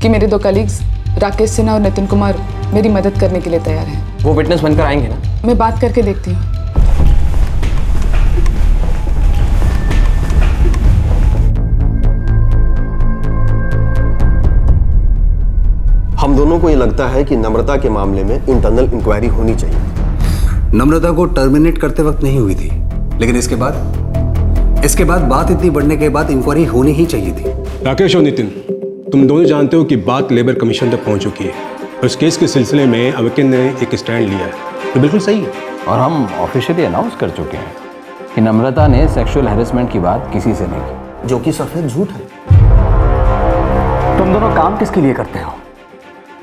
कि मेरे दो कलीग्स राकेश सिन्हा और नितिन कुमार मेरी मदद करने के लिए तैयार हैं। वो विटनेस बनकर आएंगे ना? मैं बात करके देखती हूँ। हम दोनों को ये लगता है कि नम्रता के मामले में इंटरनल इंक्वायरी होनी चाहिए। नम्रता को टर्मिनेट करते वक्त नहीं हुई थी, लेकिन इसके बाद बात इतनी बढ़ने के बाद इंक्वायरी होनी ही चाहिए थी। राकेश और नितिन, तुम दोनों जानते हो कि बात लेबर कमीशन तक पहुंच चुकी है और इस केस के सिलसिले में अवेकन ने एक स्टैंड लिया है। तो बिल्कुल सही है। और हम ऑफिशियली अनाउंस कर चुके हैं कि नम्रता ने सेक्सुअल हैरेसमेंट की बात किसी से नहीं की, जो कि सफेद झूठ है। तुम दोनों काम किसके लिए करते हो?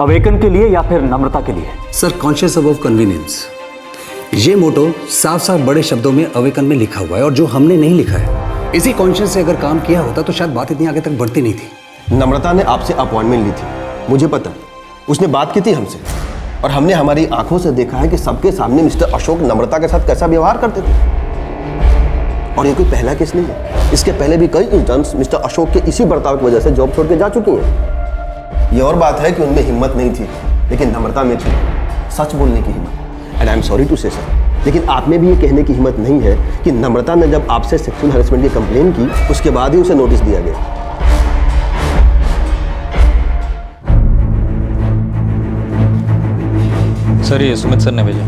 अवेकन के लिए या फिर नम्रता के लिए? सर, कॉन्शियस अबव कन्वीनियंस, ये मोटो साफ साफ बड़े शब्दों में अवेकन में लिखा हुआ है और जो हमने नहीं लिखा है। इसी कॉन्शियस से अगर काम किया होता तो शायद बात इतनी आगे तक बढ़ती नहीं थी। नम्रता ने आपसे अपॉइंटमेंट ली थी, मुझे पता। उसने बात की थी हमसे और हमने हमारी आंखों से देखा है कि सबके सामने मिस्टर अशोक नम्रता के साथ कैसा व्यवहार करते थे। और ये कोई पहला केस नहीं है, इसके पहले भी कई इंटर्न्स मिस्टर अशोक के इसी बर्ताव की वजह से जॉब छोड़ के जा चुकी हैं। ये और बात है कि उनमें हिम्मत नहीं थी, लेकिन नम्रता में थी सच बोलने की हिम्मत। And I am sorry to say sir, लेकिन आप में भी ये कहने की हिम्मत नहीं है कि नम्रता ने जब आपसे सेक्सुअल हैरेसमेंट की कंप्लेन की उसके बाद ही उसे नोटिस दिया गया। सर, ये सुमित सर ने भेजा।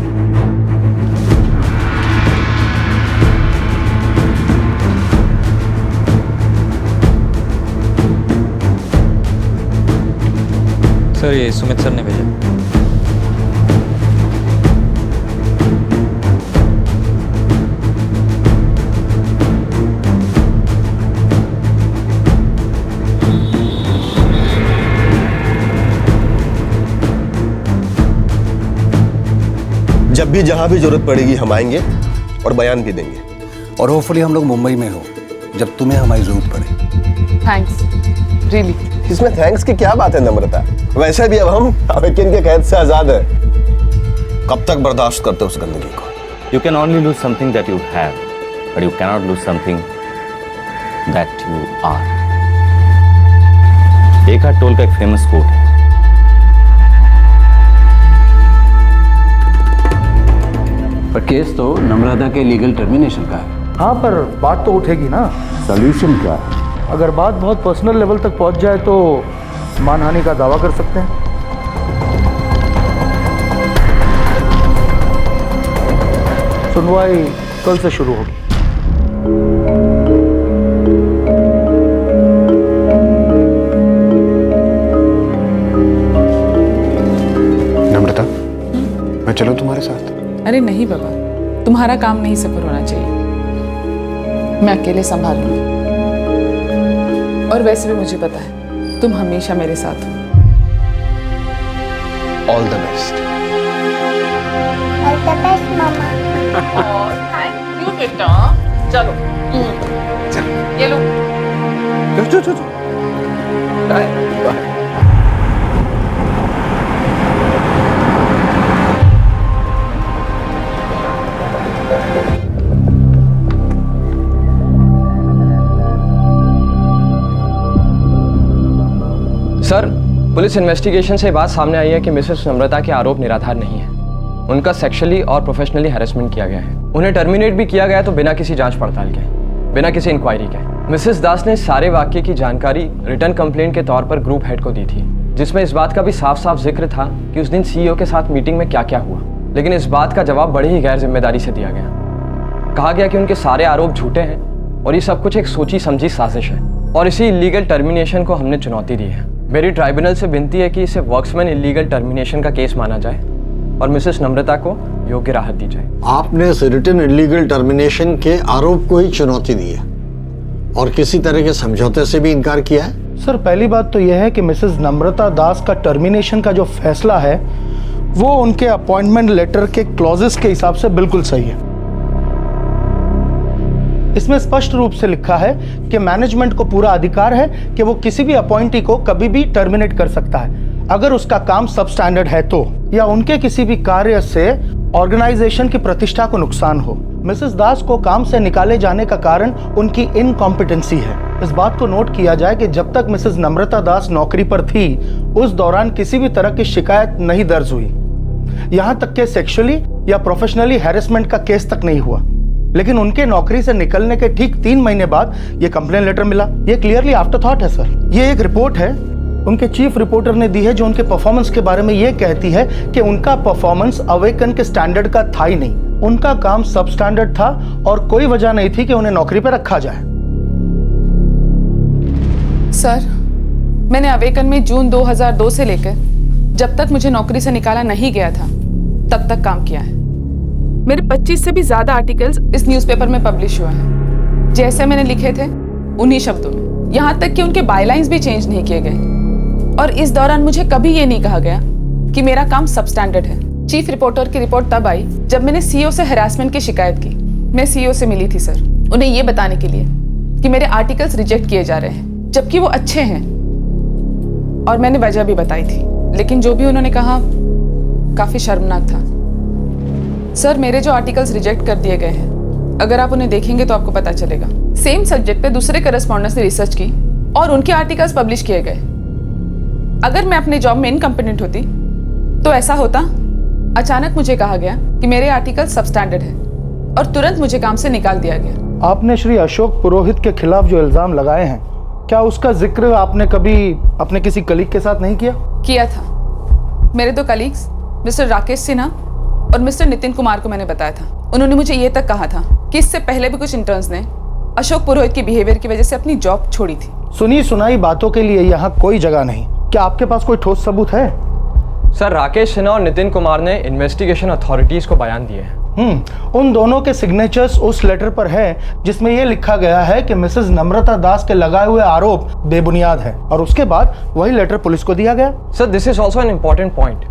सर, ये सुमित सर ने भेजा। जब भी जहां भी जरूरत पड़ेगी हम आएंगे और बयान भी देंगे। और होपफुली हम लोग मुंबई में हो जब तुम्हें हमारी जरूरत पड़े। थैंक्स। रियली। इसमें थैंक्स की क्या बात है नम्रता? वैसे भी अब हम अवेकन के कैद से आजाद है। कब तक बर्दाश्त करते उस गंदगी को? You can only lose something that you have, but you cannot lose something that you are. एक हाथ टोल का एक फेमस कोट है। पर केस तो नम्रता के लीगल टर्मिनेशन का है। हाँ, पर बात तो उठेगी ना। सोल्यूशन क्या है? अगर बात बहुत पर्सनल लेवल तक पहुंच जाए तो मानहानि का दावा कर सकते हैं। सुनवाई कल से शुरू होगी। नम्रता, मैं चलूं तुम्हारे साथ? अरे नहीं बाबा, तुम्हारा काम नहीं सफर होना चाहिए, मैं अकेले संभाल लूंगी। और वैसे भी मुझे पता है तुम हमेशा मेरे साथ हो। All the best. All the best mama. Thank you बेटा। चलो ये लो। चलो। बाय। सर, पुलिस इन्वेस्टिगेशन से बात सामने आई है कि मिसेस नम्रता के आरोप निराधार नहीं है। उनका सेक्सुअली और प्रोफेशनली हैरेसमेंट किया गया है। उन्हें टर्मिनेट भी किया गया तो बिना किसी जांच पड़ताल के, बिना किसी इंक्वायरी के। मिसेस दास ने सारे वाक्य की जानकारी रिटर्न कंप्लेंट के तौर पर ग्रुप हेड को दी थी, जिसमें इस बात का भी साफ साफ जिक्र था कि उस दिन सीईओ के साथ मीटिंग में क्या क्या हुआ। लेकिन इस बात का जवाब बड़ी ही गैर जिम्मेदारी से दिया गया। कहा गया कि उनके सारे आरोप झूठे हैं और ये सब कुछ एक सोची समझी साजिश है, और इसी इलीगल टर्मिनेशन को हमने चुनौती दी है। मेरी ट्राइब्यूनल से विनती है कि इसे वर्क्समैन इलीगल टर्मिनेशन का केस माना जाए और मिसेस नम्रता को योग्य राहत दी जाए। आपने इस रिटन इलीगल टर्मिनेशन के आरोप को ही चुनौती दी है और किसी तरह के समझौते से भी इनकार किया है? सर, पहली बात तो यह है कि मिसेस नम्रता दास का टर्मिनेशन का जो फैसला है वो उनके अपॉइंटमेंट लेटर के क्लॉजेस के हिसाब से बिल्कुल सही है। इसमें स्पष्ट रूप से लिखा है कि मैनेजमेंट को पूरा अधिकार है कि वो किसी भी अपॉइंटी को कभी भी टर्मिनेट कर सकता है अगर उसका काम सब स्टैंडर्ड है तो, या उनके किसी भी कार्य से ऑर्गेनाइजेशन की प्रतिष्ठा को नुकसान हो। मिसेस दास को काम से निकाले जाने का कारण उनकी इनकॉम्पिटेंसी है। इस बात को नोट किया जाए कि जब तक मिसेस नम्रता दास नौकरी पर थी उस दौरान किसी भी तरह की शिकायत नहीं दर्ज हुई, यहां तक कि सेक्सुअली या प्रोफेशनली हैरेसमेंट का केस तक नहीं हुआ। लेकिन उनके नौकरी से निकलने के ठीक 3 महीने बाद ये कंप्लेन लेटर मिला। ये क्लियरली आफ्टर थॉट है सर। ये एक रिपोर्ट है उनके चीफ रिपोर्टर ने दी है जो उनके परफॉर्मेंस के बारे में ये कहती है कि उनका परफॉर्मेंस अवेकन के स्टैंडर्ड का था ही नहीं। उनका काम सब स्टैंडर्ड था और कोई वजह नहीं थी कि उन्हें नौकरी पर रखा जाए। सर, मैंने अवेकन में जून 2002 से लेकर जब तक मुझे नौकरी से निकाला नहीं गया था तब तक काम किया है। मेरे 25 से भी ज्यादा आर्टिकल्स इस न्यूज़पेपर में पब्लिश हुए हैं, जैसे मैंने लिखे थे उन्हीं शब्दों में। यहाँ तक कि उनके बायलाइंस भी चेंज नहीं किए गए। और इस दौरान मुझे कभी ये नहीं कहा गया कि मेरा काम सब स्टैंडर्ड है। चीफ रिपोर्टर की रिपोर्ट तब आई जब मैंने सीईओ से हैरेसमेंट की शिकायत की। मैं सीईओ से मिली थी सर, उन्हें ये बताने के लिए कि मेरे आर्टिकल्स रिजेक्ट किए जा रहे हैं जबकि वो अच्छे हैं, और मैंने वजह भी बताई थी। लेकिन जो भी उन्होंने कहा काफी शर्मनाक था। सर, मेरे जो आर्टिकल्स रिजेक्ट कर दिए गए हैं, अगर आप उन्हें देखेंगे तो आपको पता चलेगा। सेम सब्जेक्ट पे दूसरे करस्पॉन्डेंट्स ने रिसर्च की और उनके आर्टिकल्स पब्लिश किए गए। अगर मैं अपने जॉब में इनकम्पिटेंट होती तो ऐसा होता। अचानक मुझे कहा गया कि मेरे आर्टिकल सब स्टैंडर्ड है और तुरंत मुझे काम से निकाल दिया गया। आपने श्री अशोक पुरोहित के खिलाफ जो इल्जाम लगाए हैं, क्या उसका जिक्र आपने कभी अपने किसी कलीग के साथ नहीं किया? किया था। मेरे 2 कलीग्स मिस्टर राकेश सिन्हा और मिस्टर नितिन कुमार को मैंने बताया था। उन्होंने मुझे ये तक कहा था कि इससे पहले भी कुछ इंटर्न्स ने अशोक पुरोहित के बिहेवियर की वजह से अपनी जॉब छोड़ी थी। सुनी सुनाई बातों के लिए यहाँ कोई जगह नहीं। क्या आपके पास कोई ठोस सबूत है? सर, राकेश सिन्हा और नितिन कुमार ने इन्वेस्टिगेशन अथॉरिटीज को बयान दिए हैं। उन दोनों के सिग्नेचर्स उस लेटर पर है जिसमें यह लिखा गया है कि मिसेस नम्रता दास के लगाए हुए आरोप बेबुनियाद है, और उसके बाद वही लेटर पुलिस को दिया गया। Sir, this is also an important point.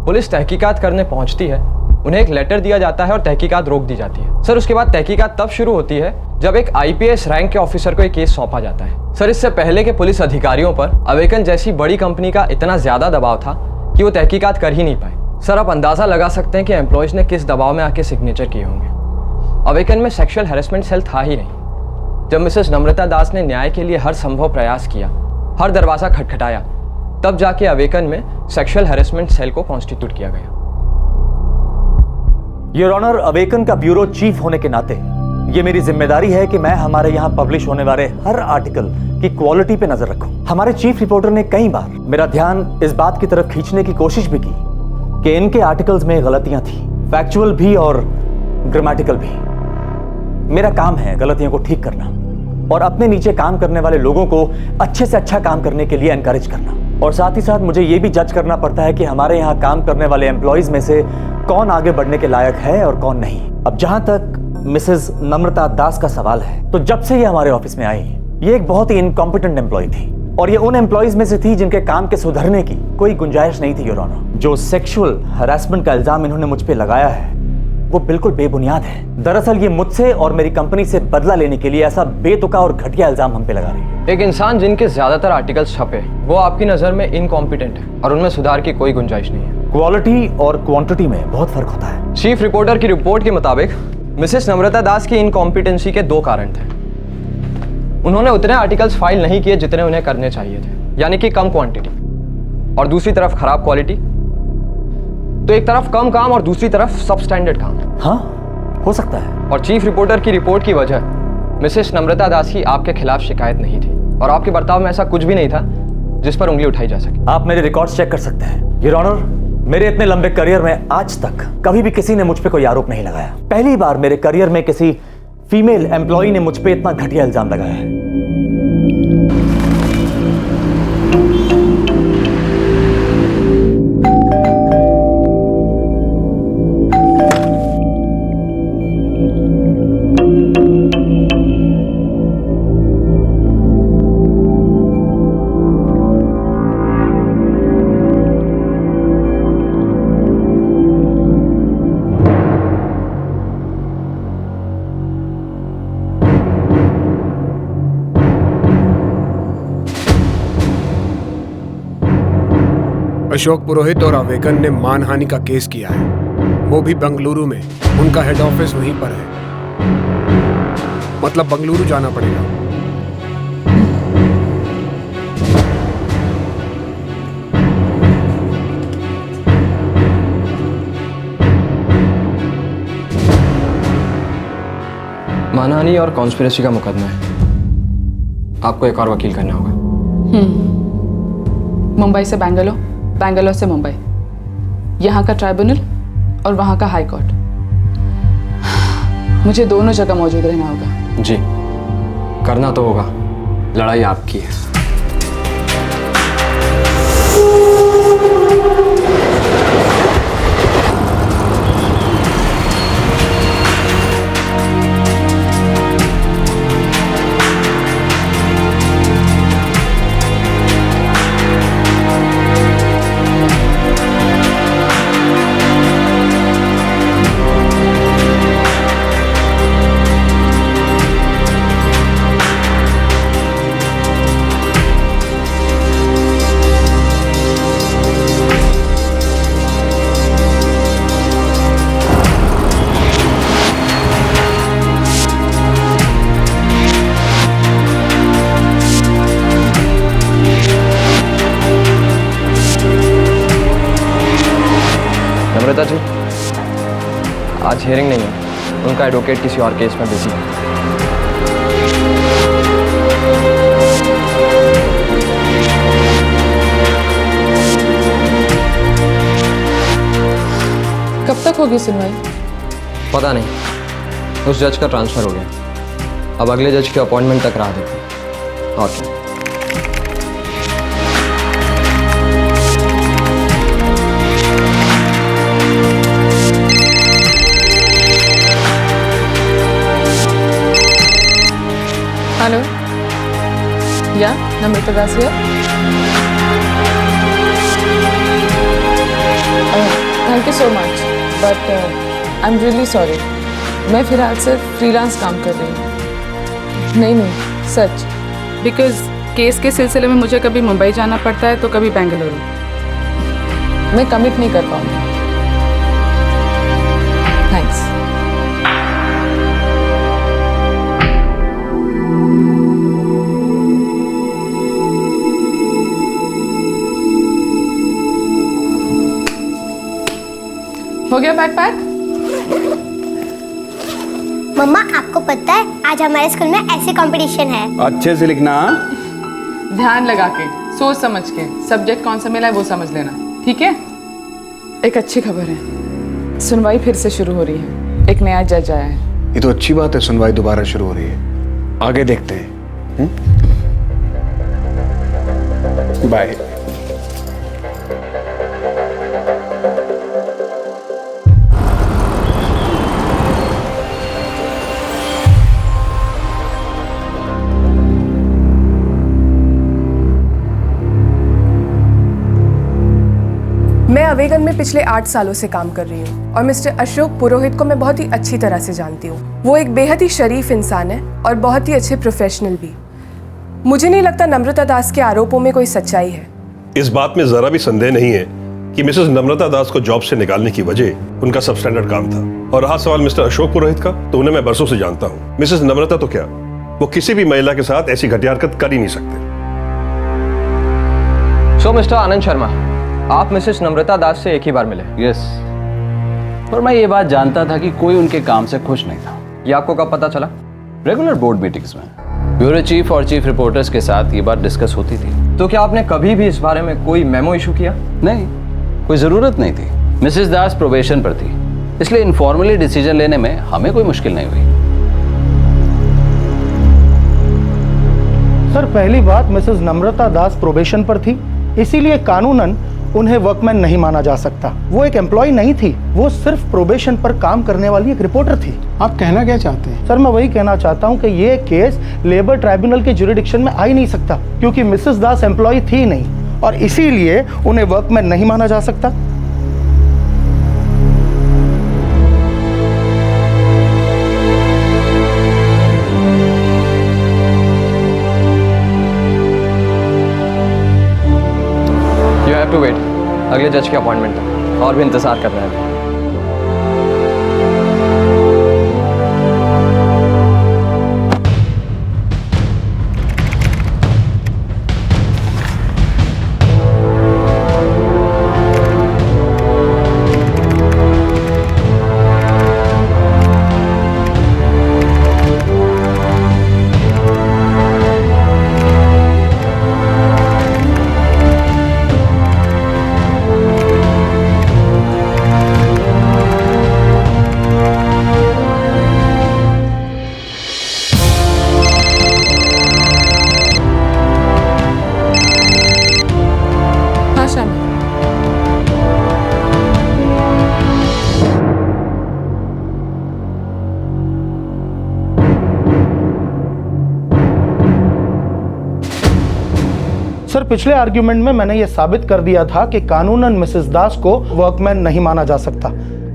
Police तहकीकात करने पहुंचती है उन्हें एक लेटर दिया जाता है और तहकीकात रोक दी जाती है। सर उसके बाद तहकीकात तब शुरू होती है जब एक IPS रैंक के ऑफिसर को एक केस सौंपा जाता है। सर इससे पहले के पुलिस अधिकारियों पर अवेकन जैसी बड़ी कंपनी का इतना ज्यादा दबाव था कि वो तहकीकात कर ही नहीं पाए। सर आप अंदाजा लगा सकते हैं कि एम्प्लॉयज ने किस दबाव में आके सिग्नेचर किए होंगे। अवेकन में सेक्सुअल हैरेसमेंट सेल था ही नहीं। जब मिसेस नम्रता दास ने न्याय के लिए हर संभव प्रयास किया, हर दरवाजा खटखटाया, तब जाके अवेकन में सेक्सुअल हैरेसमेंट सेल को कॉन्स्टिट्यूट किया गया। योर ऑनर, अवेकन का ब्यूरो चीफ होने के नाते ये मेरी जिम्मेदारी है कि मैं हमारे यहाँ पब्लिश होने वाले हर आर्टिकल की क्वालिटी पे नजर रखूं। हमारे चीफ रिपोर्टर ने कई बार मेरा ध्यान इस बात की तरफ खींचने की कोशिश भी की कि इनके आर्टिकल्स में गलतियां थी, फैक्चुअल भी और ग्रामेटिकल भी। मेरा काम है गलतियों को ठीक करना और अपने नीचे काम करने वाले लोगों को अच्छे से अच्छा काम करने के लिए एनकरेज करना, और साथ ही साथ मुझे ये भी जज करना पड़ता है कि हमारे यहाँ काम करने वाले एम्प्लॉयज में से कौन आगे बढ़ने के लायक है और कौन नहीं। अब जहां तक मिसेस नम्रता दास का सवाल है, तो जब से ये हमारे ऑफिस में आई, ये एक बहुत ही इनकॉम्पिटेंट एम्प्लॉय थी और ये उन एम्प्लॉयज में से थी जिनके काम के सुधरने की कोई गुंजाइश नहीं थी। योर ऑनर, जो सेक्सुअल हरासमेंट का इल्जाम इन्होंने मुझ पे लगाया है वो बिल्कुल बेबुनियाद है। दरअसल ये मुझसे और मेरी कंपनी से बदला लेने के लिए ऐसा बेतुका और घटिया इल्जाम हम पे लगा रही है। एक इंसान जिनके ज्यादातर आर्टिकल्स छपे वो आपकी नजर में इनकॉम्पिटेंट है और उनमें सुधार की कोई गुंजाइश नहीं है। क्वालिटी और क्वांटिटी में बहुत फर्क होता है। चीफ रिपोर्टर की रिपोर्ट के मुताबिक मिसेस नम्रता दास की इनकॉम्पिटेंसी के 2 कारण थे। उन्होंने उतने आर्टिकल्स फाइल नहीं किए जितने उन्हें करने चाहिए थे, यानी कि कम क्वांटिटी, और दूसरी तरफ खराब क्वालिटी। तो एक तरफ कम काम और दूसरी तरफ सबस्टैंडर्ड काम। हाँ, हो सकता है। और चीफ रिपोर्टर की रिपोर्ट की वजह मिसेस नम्रता दास की आपके खिलाफ शिकायत नहीं थी और आपके बर्ताव में ऐसा कुछ भी नहीं था जिस पर उंगली उठाई जा सके। आप मेरे रिकॉर्ड्स चेक कर सकते हैं। योर ऑनर, मेरे इतने लंबे करियर में आज तक कभी भी किसी ने मुझ पे कोई आरोप नहीं लगाया। पहली बार मेरे करियर में किसी फीमेल एम्प्लॉय ने मुझ पे इतना घटिया इल्जाम लगाया है। अशोक पुरोहित और अवेकन ने मानहानि का केस किया है, वो भी बेंगलुरु में। उनका हेड ऑफिस वहीं पर है, मतलब बेंगलुरु जाना पड़ेगा। मानहानि और कॉन्स्पिरेसी का मुकदमा है, आपको एक और वकील करना होगा। मुंबई से बैंगलोर, बैंगलोर से मुंबई, यहाँ का ट्राइब्यूनल और वहाँ का हाई कोर्ट। मुझे दोनों जगह मौजूद रहना होगा। जी, करना तो होगा, लड़ाई आपकी है। नम्रता जी, आज हियरिंग नहीं है, उनका एडवोकेट किसी और केस में बिजी है। कब तक होगी सुनवाई? पता नहीं, उस जज का ट्रांसफर हो गया, अब अगले जज के अपॉइंटमेंट तक राह देखो। और क्या? Hello, yeah Namrata Das here. Thank you so much. But I am really sorry. मैं फिलहाल सिर्फ फ्रीलांस काम कर रही हूँ। नहीं सच। बिकॉज केस के सिलसिले में मुझे कभी मुंबई जाना पड़ता है तो कभी बेंगलुरु। मैं कमिट नहीं कर पाऊंगी। थैंक्स। हो गया बैग पैक? मम्मा आपको पता है आज हमारे स्कूल में ऐसे कंपटीशन है। अच्छे से लिखना। ध्यान लगा के, सोच समझ के, सब्जेक्ट कौन सा मिला है वो समझ लेना, ठीक है? एक अच्छी खबर है, सुनवाई फिर से शुरू हो रही है। एक नया जज आया है। ये तो अच्छी बात है, सुनवाई दोबारा शुरू हो रही है। आगे देखते हैं। बाय। मैं अवेगन में पिछले 8 सालों से काम कर रही हूँ और मिस्टर अशोक पुरोहित को मैं बहुत ही अच्छी तरह से जानती हूँ। वो एक बेहद ही शरीफ इंसान है और बहुत ही अच्छे प्रोफेशनल भी। मुझे नहीं लगता नम्रता दास के आरोपों में कोई सच्चाई है। इस बात में जरा भी संदेह नहीं है कि मिसेस नम्रता दास को जॉब से निकालने की वजह उनका सबस्टैंडर्ड काम था। और रहा सवाल मिस्टर अशोक पुरोहित का, तो उन्हें मैं बरसों से जानता हूँ। मिसेस नम्रता तो क्या, वो किसी भी महिला के साथ ऐसी घटिया हरकत कर ही नहीं सकते। सो मिस्टर आनंद शर्मा, आप मिसेस नम्रता दास से एक ही बार मिले? यस। पर मैं ये बात जानता था कि कोई उनके काम से खुश नहीं था। ये आपको कब पता चला? रेगुलर बोर्ड मीटिंग्स में ब्यूरो चीफ और चीफ रिपोर्टर्स के साथ ये बात डिस्कस होती थी। तो क्या आपने कभी भी इस बारे में कोई मेमो इशू किया? नहीं, कोई जरूरत नहीं थी। मिसेस दास प्रोबेशन पर थी, इसलिए इनफॉर्मली डिसीजन लेने में हमें कोई मुश्किल नहीं हुई। सर पहली बात, मिसेस नम्रता दास प्रोबेशन पर थी, इसीलिए कानूनन उन्हें वर्कमैन नहीं माना जा सकता। वो एक एम्प्लॉय नहीं थी, वो सिर्फ प्रोबेशन पर काम करने वाली एक रिपोर्टर थी। आप कहना क्या चाहते हैं? सर मैं वही कहना चाहता हूँ कि ये केस लेबर ट्राइब्यूनल के ज्यूरिडिक्शन में आ ही नहीं सकता, क्योंकि मिसेस दास एम्प्लॉय थी नहीं और इसीलिए उन्हें वर्कमैन नहीं माना जा सकता। टू वेट, अगले जज के अपॉइंटमेंट तक और भी इंतजार कर रहे हैं। सर पिछले आर्ग्यूमेंट में मैंने ये साबित कर दिया था कि कानूनन मिसेस दास को वर्कमैन नहीं माना जा सकता,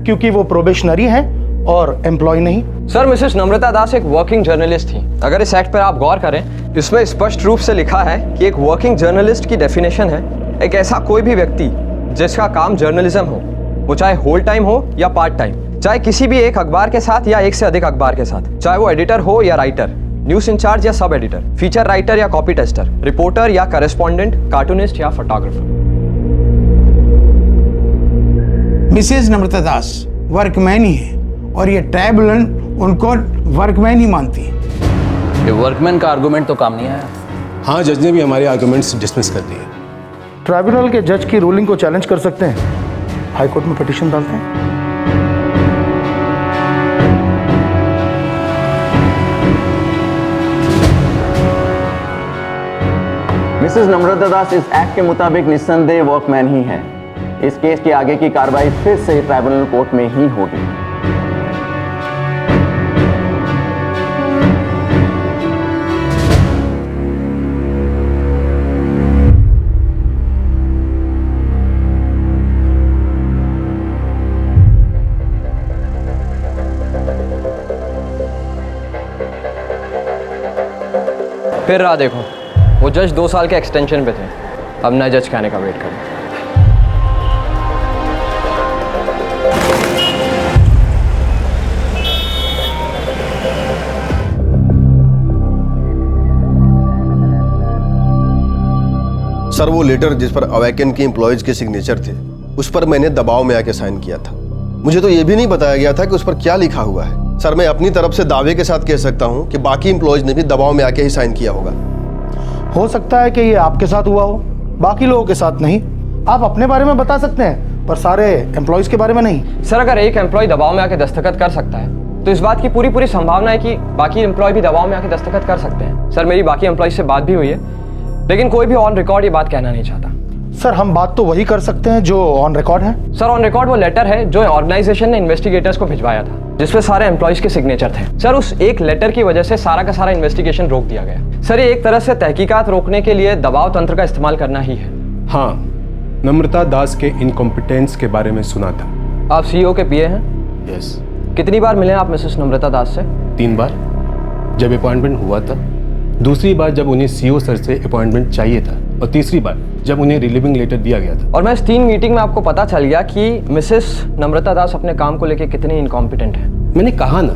क्योंकि वो प्रोबेशनरी हैं और एम्प्लॉय नहीं। सर मिसेस नम्रता दास एक वर्किंग जर्नलिस्ट थी। अगर इस एक्ट पर आप गौर करें, इसमें स्पष्ट रूप से लिखा है कि एक वर्किंग जर्नलिस्ट की डेफिनेशन है एक ऐसा कोई भी व्यक्ति जिसका काम जर्नलिज्म हो, वो चाहे होल टाइम हो या पार्ट टाइम, चाहे किसी भी एक अखबार के साथ या एक से अधिक अखबार के साथ, चाहे वो एडिटर हो या राइटर, न्यूज इंचार्ज या सब एडिटर, फीचर राइटर या कॉपी टेस्टर, रिपोर्टर या करेस्पॉन्डेंट, कार्टूनिस्ट या फोटोग्राफर। मिसेज नम्रता दास वर्कमैन ही है और ये ट्राइब्यूनल उनको वर्कमैन ही मानती है। ये वर्कमैन का आर्गुमेंट तो काम नहीं आया। हाँ, जज ने भी हमारे आर्गुमेंट्स डिसमिस कर दिए। ट्राइब्यूनल के जज की रूलिंग को चैलेंज कर सकते हैं, हाई कोर्ट में पिटीशन डालते हैं। मिसेस नम्रता दास इस एक्ट के मुताबिक निस्संदेह वर्कमैन ही है। इस केस की आगे की कार्रवाई फिर से ट्राइब्यूनल कोर्ट में ही होगी। फिर रहा देखो, वो जज 2 साल के एक्सटेंशन पे थे, अब नए जज के आने का वेट करो। सर वो लेटर जिस पर अवेकन के एम्प्लॉयज के सिग्नेचर थे, उस पर मैंने दबाव में आके साइन किया था। मुझे तो ये भी नहीं बताया गया था कि उस पर क्या लिखा हुआ है। सर मैं अपनी तरफ से दावे के साथ कह सकता हूँ कि बाकी एम्प्लॉयज ने भी दबाव में आके ही साइन किया होगा। हो सकता है कि ये आपके साथ हुआ हो, बाकी लोगों के साथ नहीं। आप अपने बारे में बता सकते हैं पर सारे एम्प्लॉयज के बारे में नहीं। सर अगर एक एम्प्लॉय दबाव में आके दस्तखत कर सकता है तो इस बात की पूरी संभावना है कि बाकी एम्प्लॉय भी दबाव में आके दस्तखत कर सकते हैं। सर मेरी बाकी एम्प्लॉय से बात भी हुई है, लेकिन कोई भी ऑन रिकॉर्ड ये बात कहना नहीं चाहता। सर हम बात तो वही कर सकते हैं जो ऑन रिकॉर्ड है। सर ऑन रिकॉर्ड वो लेटर है जो ऑर्गेनाइजेशन ने इन्वेस्टिगेटर्स को भिजवाया था, जिसपे सारे एम्प्लॉयज के सिग्नेचर थे। सर उस एक लेटर की वजह से सारा का सारा इन्वेस्टिगेशन रोक दिया गया। सर ये एक तरह से तहकीकात रोकने के लिए दबाव तंत्र का इस्तेमाल करना ही है। हाँ, नम्रता दास के इनकॉम्पिटेंस के बारे में सुना था। आप सीईओ के पीए हैं? यस। कितनी बार मिले आप मिसेस नम्रता दास से? 3 बार, जब अपॉइंटमेंट हुआ था, दूसरी बार जब उन्हें सीईओ सर से अपॉइंटमेंट चाहिए था, और तीसरी बार जब उन्हें रिलीविंग लेटर दिया गया था। और मैं इस 3 मीटिंग में आपको पता चल गया कि मिसेस नम्रता दास अपने काम को लेकर कितनी इनकॉम्पिटेंट है। मैंने कहा ना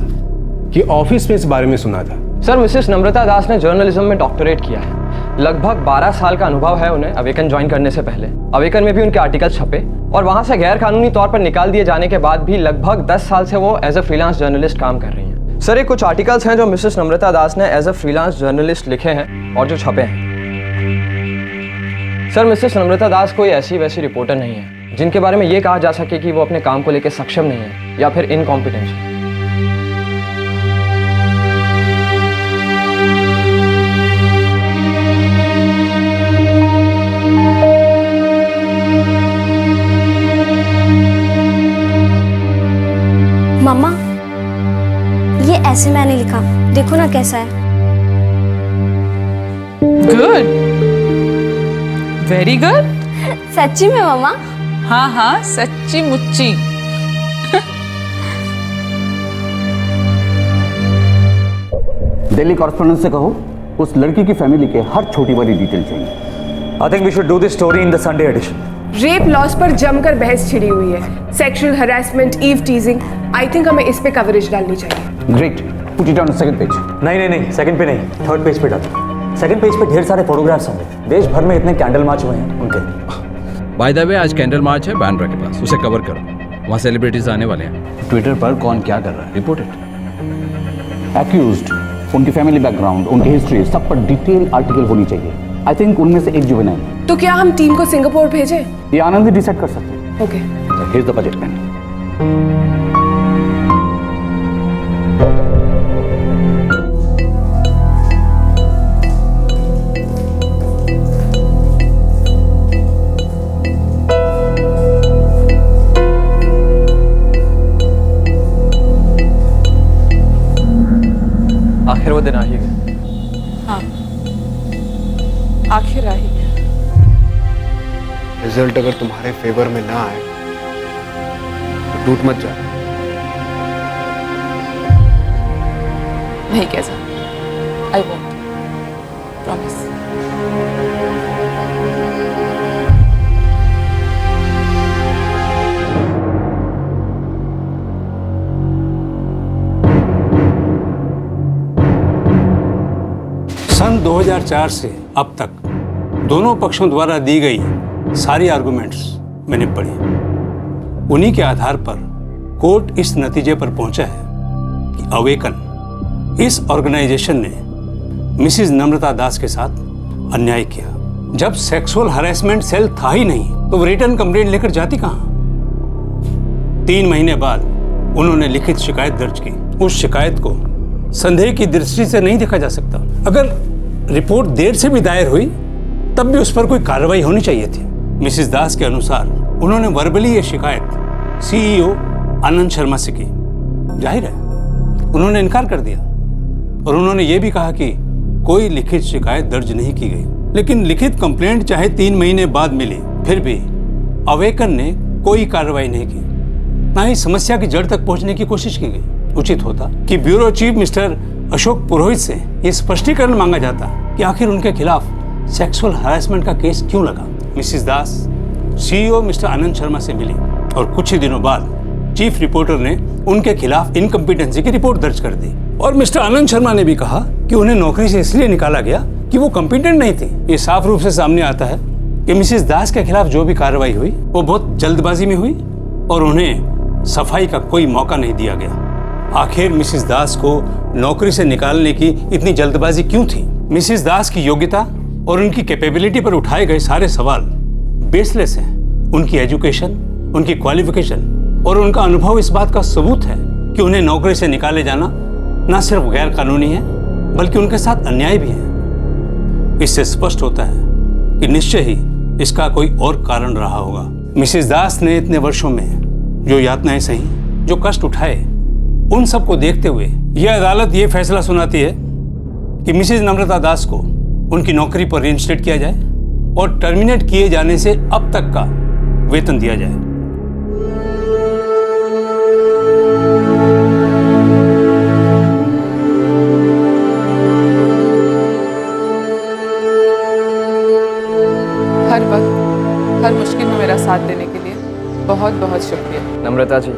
कि ऑफिस में इस बारे में सुना था। सर मिसेस नम्रता दास ने जर्नलिज्म में डॉक्टरेट किया है। लगभग 12 साल का अनुभव है उन्हें अवेकन ज्वाइन करने से पहले। अवेकन में भी उनके आर्टिकल छपे और वहां से गैर कानूनी तौर पर निकाल दिए जाने के बाद भी लगभग 10 साल से वो एज अ फ्रीलांस जर्नलिस्ट काम कर रही हैं। सर ये कुछ आर्टिकल्स हैं जो मिसेस नम्रता दास ने एज अ फ्रीलांस जर्नलिस्ट लिखे हैं और जो छपे हैं। सर मिसेस नम्रता दास कोई ऐसी वैसी रिपोर्टर नहीं है जिनके बारे में ये कहा जा सके कि वो अपने काम को लेकर सक्षम नहीं है या फिर इनकॉम्पिटेंट है। मम्मा ये ऐसे मैंने लिखा, देखो ना कैसा है। Good, very good. सच्ची में मम्मा? हाँ हाँ सच्ची मुच्ची। दिल्ली कॉरेस्पॉन्डेंट से कहो उस लड़की की फैमिली के हर छोटी बड़ी डिटेल चाहिए। I think we should do this story in the Sunday edition. Rape laws पर जमकर बहस छिड़ी हुई है, sexual harassment, eve teasing. I think हमें इस पे कवरेज डालनी चाहिए। Great, put it on second page. नहीं, सेकंड पे नहीं, थर्ड पेज पे डालो। सेकंड पेज पे ढेर सारे फोटोग्राफ्स होंगे, देश भर में इतने कैंडल मार्च हुए हैं उनके। बाय द वे आज कैंडल मार्च है बांद्रा के पास, उसे कवर करो, वहाँ सेलिब्रिटीज आने वाले हैं। ट्विटर पर कौन क्या कर रहा है, रिपोर्ट इट। एक्यूज्ड, उनकी फैमिली बैकग्राउंड, उनकी हिस्ट्री, सब पर डिटेल आर्टिकल होनी चाहिए। आई थिंक उनमें से एक जुवेनाइल है। तो क्या हम टीम को सिंगापुर भेजें? ये आनंद ही डिसाइड कर सकते हैं। Okay, here's the budget plan. आखिर वो दिन आ ही गया। हाँ आखिर आ ही गया। रिजल्ट अगर तुम्हारे फेवर में ना आए तो टूट मत जा। नहीं कैसा, आई वोंट, प्रॉमिस। सन 2004 से अब तक दोनों पक्षों द्वारा दी गई सारी आर्गुमेंट्स मैंने पढ़ी। उन्हीं के आधार पर कोर्ट इस नतीजे पर पहुंचा है कि अवेकन इस ऑर्गेनाइजेशन ने मिसिज नम्रता दास के साथ अन्याय किया। जब सेक्सुअल हरेसमेंट सेल था ही नहीं तो वो रिटर्न कंप्लेंट लेकर जाती कहां? 3 महीने बाद उन्होंने लिखित शिकायत दर्ज की। उस शिकायत को संदेह की दृष्टि से नहीं देखा जा सकता। अगर रिपोर्ट देर से भी दायर हुई तब भी उस पर कोई कार्रवाई होनी चाहिए थी। मिसिस दास के अनुसार उन्होंने वर्बली ये शिकायत सीईओ आनंद शर्मा से की। जाहिर है उन्होंने इनकार कर दिया और उन्होंने ये भी कहा कि कोई लिखित शिकायत दर्ज नहीं की गई। लेकिन लिखित कंप्लेंट चाहे 3 महीने बाद मिली, फिर भी अवेकन ने कोई कार्रवाई नहीं की, ना ही समस्या की जड़ तक पहुंचने की कोशिश की गई। उचित होता कि ब्यूरो चीफ मिस्टर अशोक पुरोहित से यह स्पष्टीकरण मांगा जाता कि आखिर उनके खिलाफ सेक्सुअल हरासमेंट का केस क्यों लगा। मिसिस दास सीईओ मिस्टर आनंद शर्मा से मिली और कुछ ही दिनों बाद चीफ रिपोर्टर ने उनके खिलाफ इनकम्पिटेंसी की रिपोर्ट दर्ज कर दी। और मिस्टर आनंद शर्मा ने भी कहा कि उन्हें नौकरी से इसलिए निकाला गया कि वो कॉम्पिटेंट नहीं थे। ये साफ रूप से सामने आता है कि मिसिस दास के खिलाफ जो भी कार्रवाई हुई वो बहुत जल्दबाजी में हुई और उन्हें सफाई का कोई मौका नहीं दिया गया। आखिर मिसिस दास को नौकरी से निकालने की इतनी जल्दबाजी क्यों थी? मिसिस दास की योग्यता और उनकी कैपेबिलिटी पर उठाए गए सारे सवाल बेसलेस हैं। उनकी एजुकेशन, उनकी क्वालिफिकेशन और उनका अनुभव इस बात का सबूत है कि उन्हें नौकरी से निकाले जाना न सिर्फ गैर कानूनी है बल्कि उनके साथ अन्याय भी है। इससे स्पष्ट होता है कि निश्चय ही इसका कोई और कारण रहा होगा। मिसिस दास ने इतने वर्षों में जो यातनाएं सही, जो कष्ट उठाए, उन सब को देखते हुए यह अदालत ये फैसला सुनाती है कि मिसिस नम्रता दास को उनकी नौकरी पर रीइंस्टेट किया जाए और टर्मिनेट किए जाने से अब तक का वेतन दिया जाए। हर वक्त हर मुश्किल में मेरा साथ देने के लिए बहुत बहुत शुक्रिया। नम्रता जी,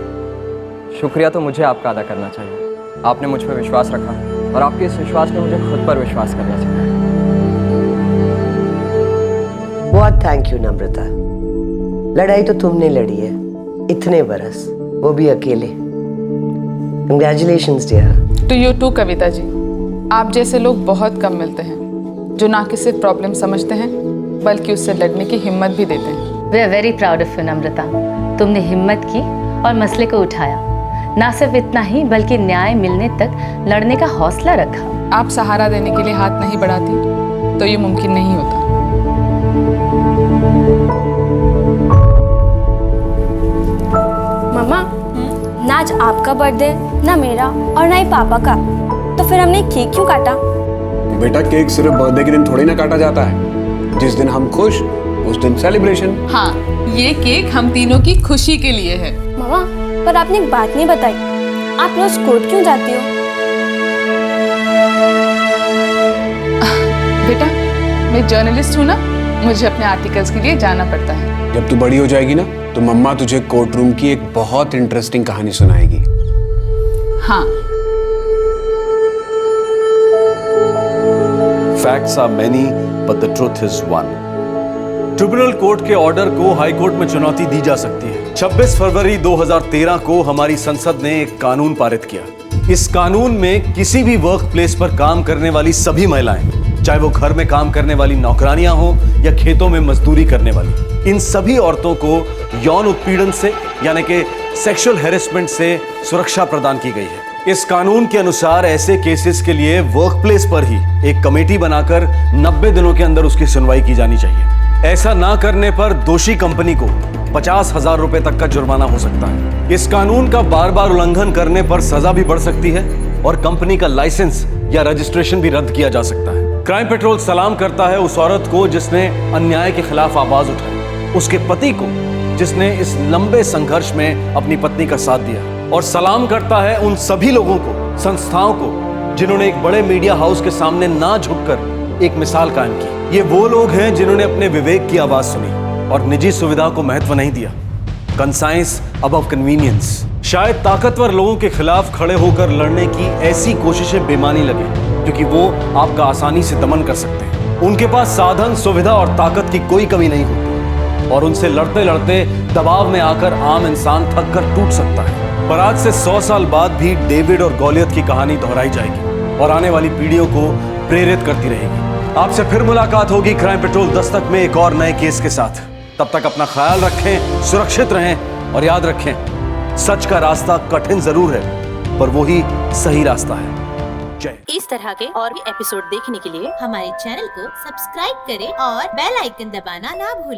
शुक्रिया तो मुझे आपका अदा करना चाहिए। आपने मुझ पर विश्वास रखा और आपके इस विश्वास ने मुझे खुद पर विश्वास करना चाहिए। बहुत थैंक यू नम्रता। लड़ाई तो तुमने लड़ी है इतने बरस, वो भी अकेले। Congratulations dear. To you too Kavita ji. आप जैसे लोग बहुत कम मिलते हैं जो ना कि सिर्फ प्रॉब्लम समझते हैं बल्कि उससे लड़ने की हिम्मत भी देते हैं। We are very proud of you Namrata. तुमने हिम्मत की और मसले को उठाया। ना सिर्फ इतना ही बल्कि न्याय मिलने तक लड़ने का हौसला रखा। आप सहारा देने के लिए हाथ नहीं बढ़ाती तो ये मुमकिन नहीं होता। मम्मा, ना आज आपका बर्थडे, ना मेरा और ना ही पापा का, तो फिर हमने केक क्यों काटा? बेटा, केक सिर्फ बर्थडे के दिन थोड़ी ना काटा जाता है। जिस दिन हम खुश उस दिन सेलिब्रेशन। हाँ, ये केक हम तीनों की खुशी के लिए है। मम्मा, पर आपने एक बात नहीं बताई, आप रोज कोर्ट क्यों जाती हो? बेटा, मैं जर्नलिस्ट हूँ ना, मुझे अपने आर्टिकल्स के लिए जाना पड़ता है। जब तू बड़ी हो जाएगी ना तो मम्मा तुझे कोर्ट रूम की एक बहुत इंटरेस्टिंग कहानी सुनाएगी। हाँ। Facts are many, but the truth is one. Tribunal court के ऑर्डर को हाई कोर्ट में चुनौती दी जा सकती है। 26 फरवरी 2013 को हमारी संसद ने एक कानून पारित किया। इस कानून में किसी भी वर्क प्लेस पर काम करने वाली सभी महिलाएं, चाहे वो घर में काम करने वाली नौकरानियां हो या खेतों में मजदूरी करने वाली, इन सभी औरतों को यौन उत्पीड़न से यानी कि सेक्सुअल हैरेसमेंट से सुरक्षा प्रदान की गई है। इस कानून के अनुसार ऐसे केसेस के लिए वर्क प्लेस पर ही एक कमेटी बनाकर 90 दिनों के अंदर उसकी सुनवाई की जानी चाहिए। ऐसा ना करने पर दोषी कंपनी को 50,000 रुपए तक का जुर्माना हो सकता है। इस कानून का बार बार उल्लंघन करने पर सजा भी बढ़ सकती है और कंपनी का लाइसेंस या रजिस्ट्रेशन भी रद्द किया जा सकता है। क्राइम पेट्रोल सलाम करता है उस औरत को जिसने अन्याय के खिलाफ आवाज उठाई, उसके पति को जिसने इस लंबे संघर्ष में अपनी पत्नी का साथ दिया, और सलाम करता है उन सभी लोगों को, संस्थाओं को जिन्होंने एक बड़े मीडिया हाउस के सामने ना झुककर एक मिसाल कायम की। ये वो लोग हैं जिन्होंने अपने विवेक की आवाज सुनी और निजी सुविधा को महत्व नहीं दिया। Conscience above convenience. शायद ताकतवर लोगों के खिलाफ खड़े होकर लड़ने की ऐसी कोशिशें बेमानी लगे क्योंकि वो आपका आसानी से दमन कर सकते हैं। उनके पास साधन, सुविधा और ताकत की कोई कमी नहीं होती और उनसे लड़ते लड़ते दबाव में आकर आम इंसान थक कर टूट सकता है। पर आज से 100 साल बाद भी डेविड और गॉलियत की कहानी दोहराई जाएगी और आने वाली पीढ़ियों को प्रेरित करती रहेगी। आपसे फिर मुलाकात होगी क्राइम पेट्रोल दस्तक में एक और नए केस के साथ। तब तक अपना ख्याल रखें, सुरक्षित रहें और याद रखें, सच का रास्ता कठिन जरूर है पर वो ही सही रास्ता है। जय। इस तरह के और भी एपिसोड देखने के लिए हमारे चैनल को सब्सक्राइब करें और बेल आइकन दबाना ना भूलें।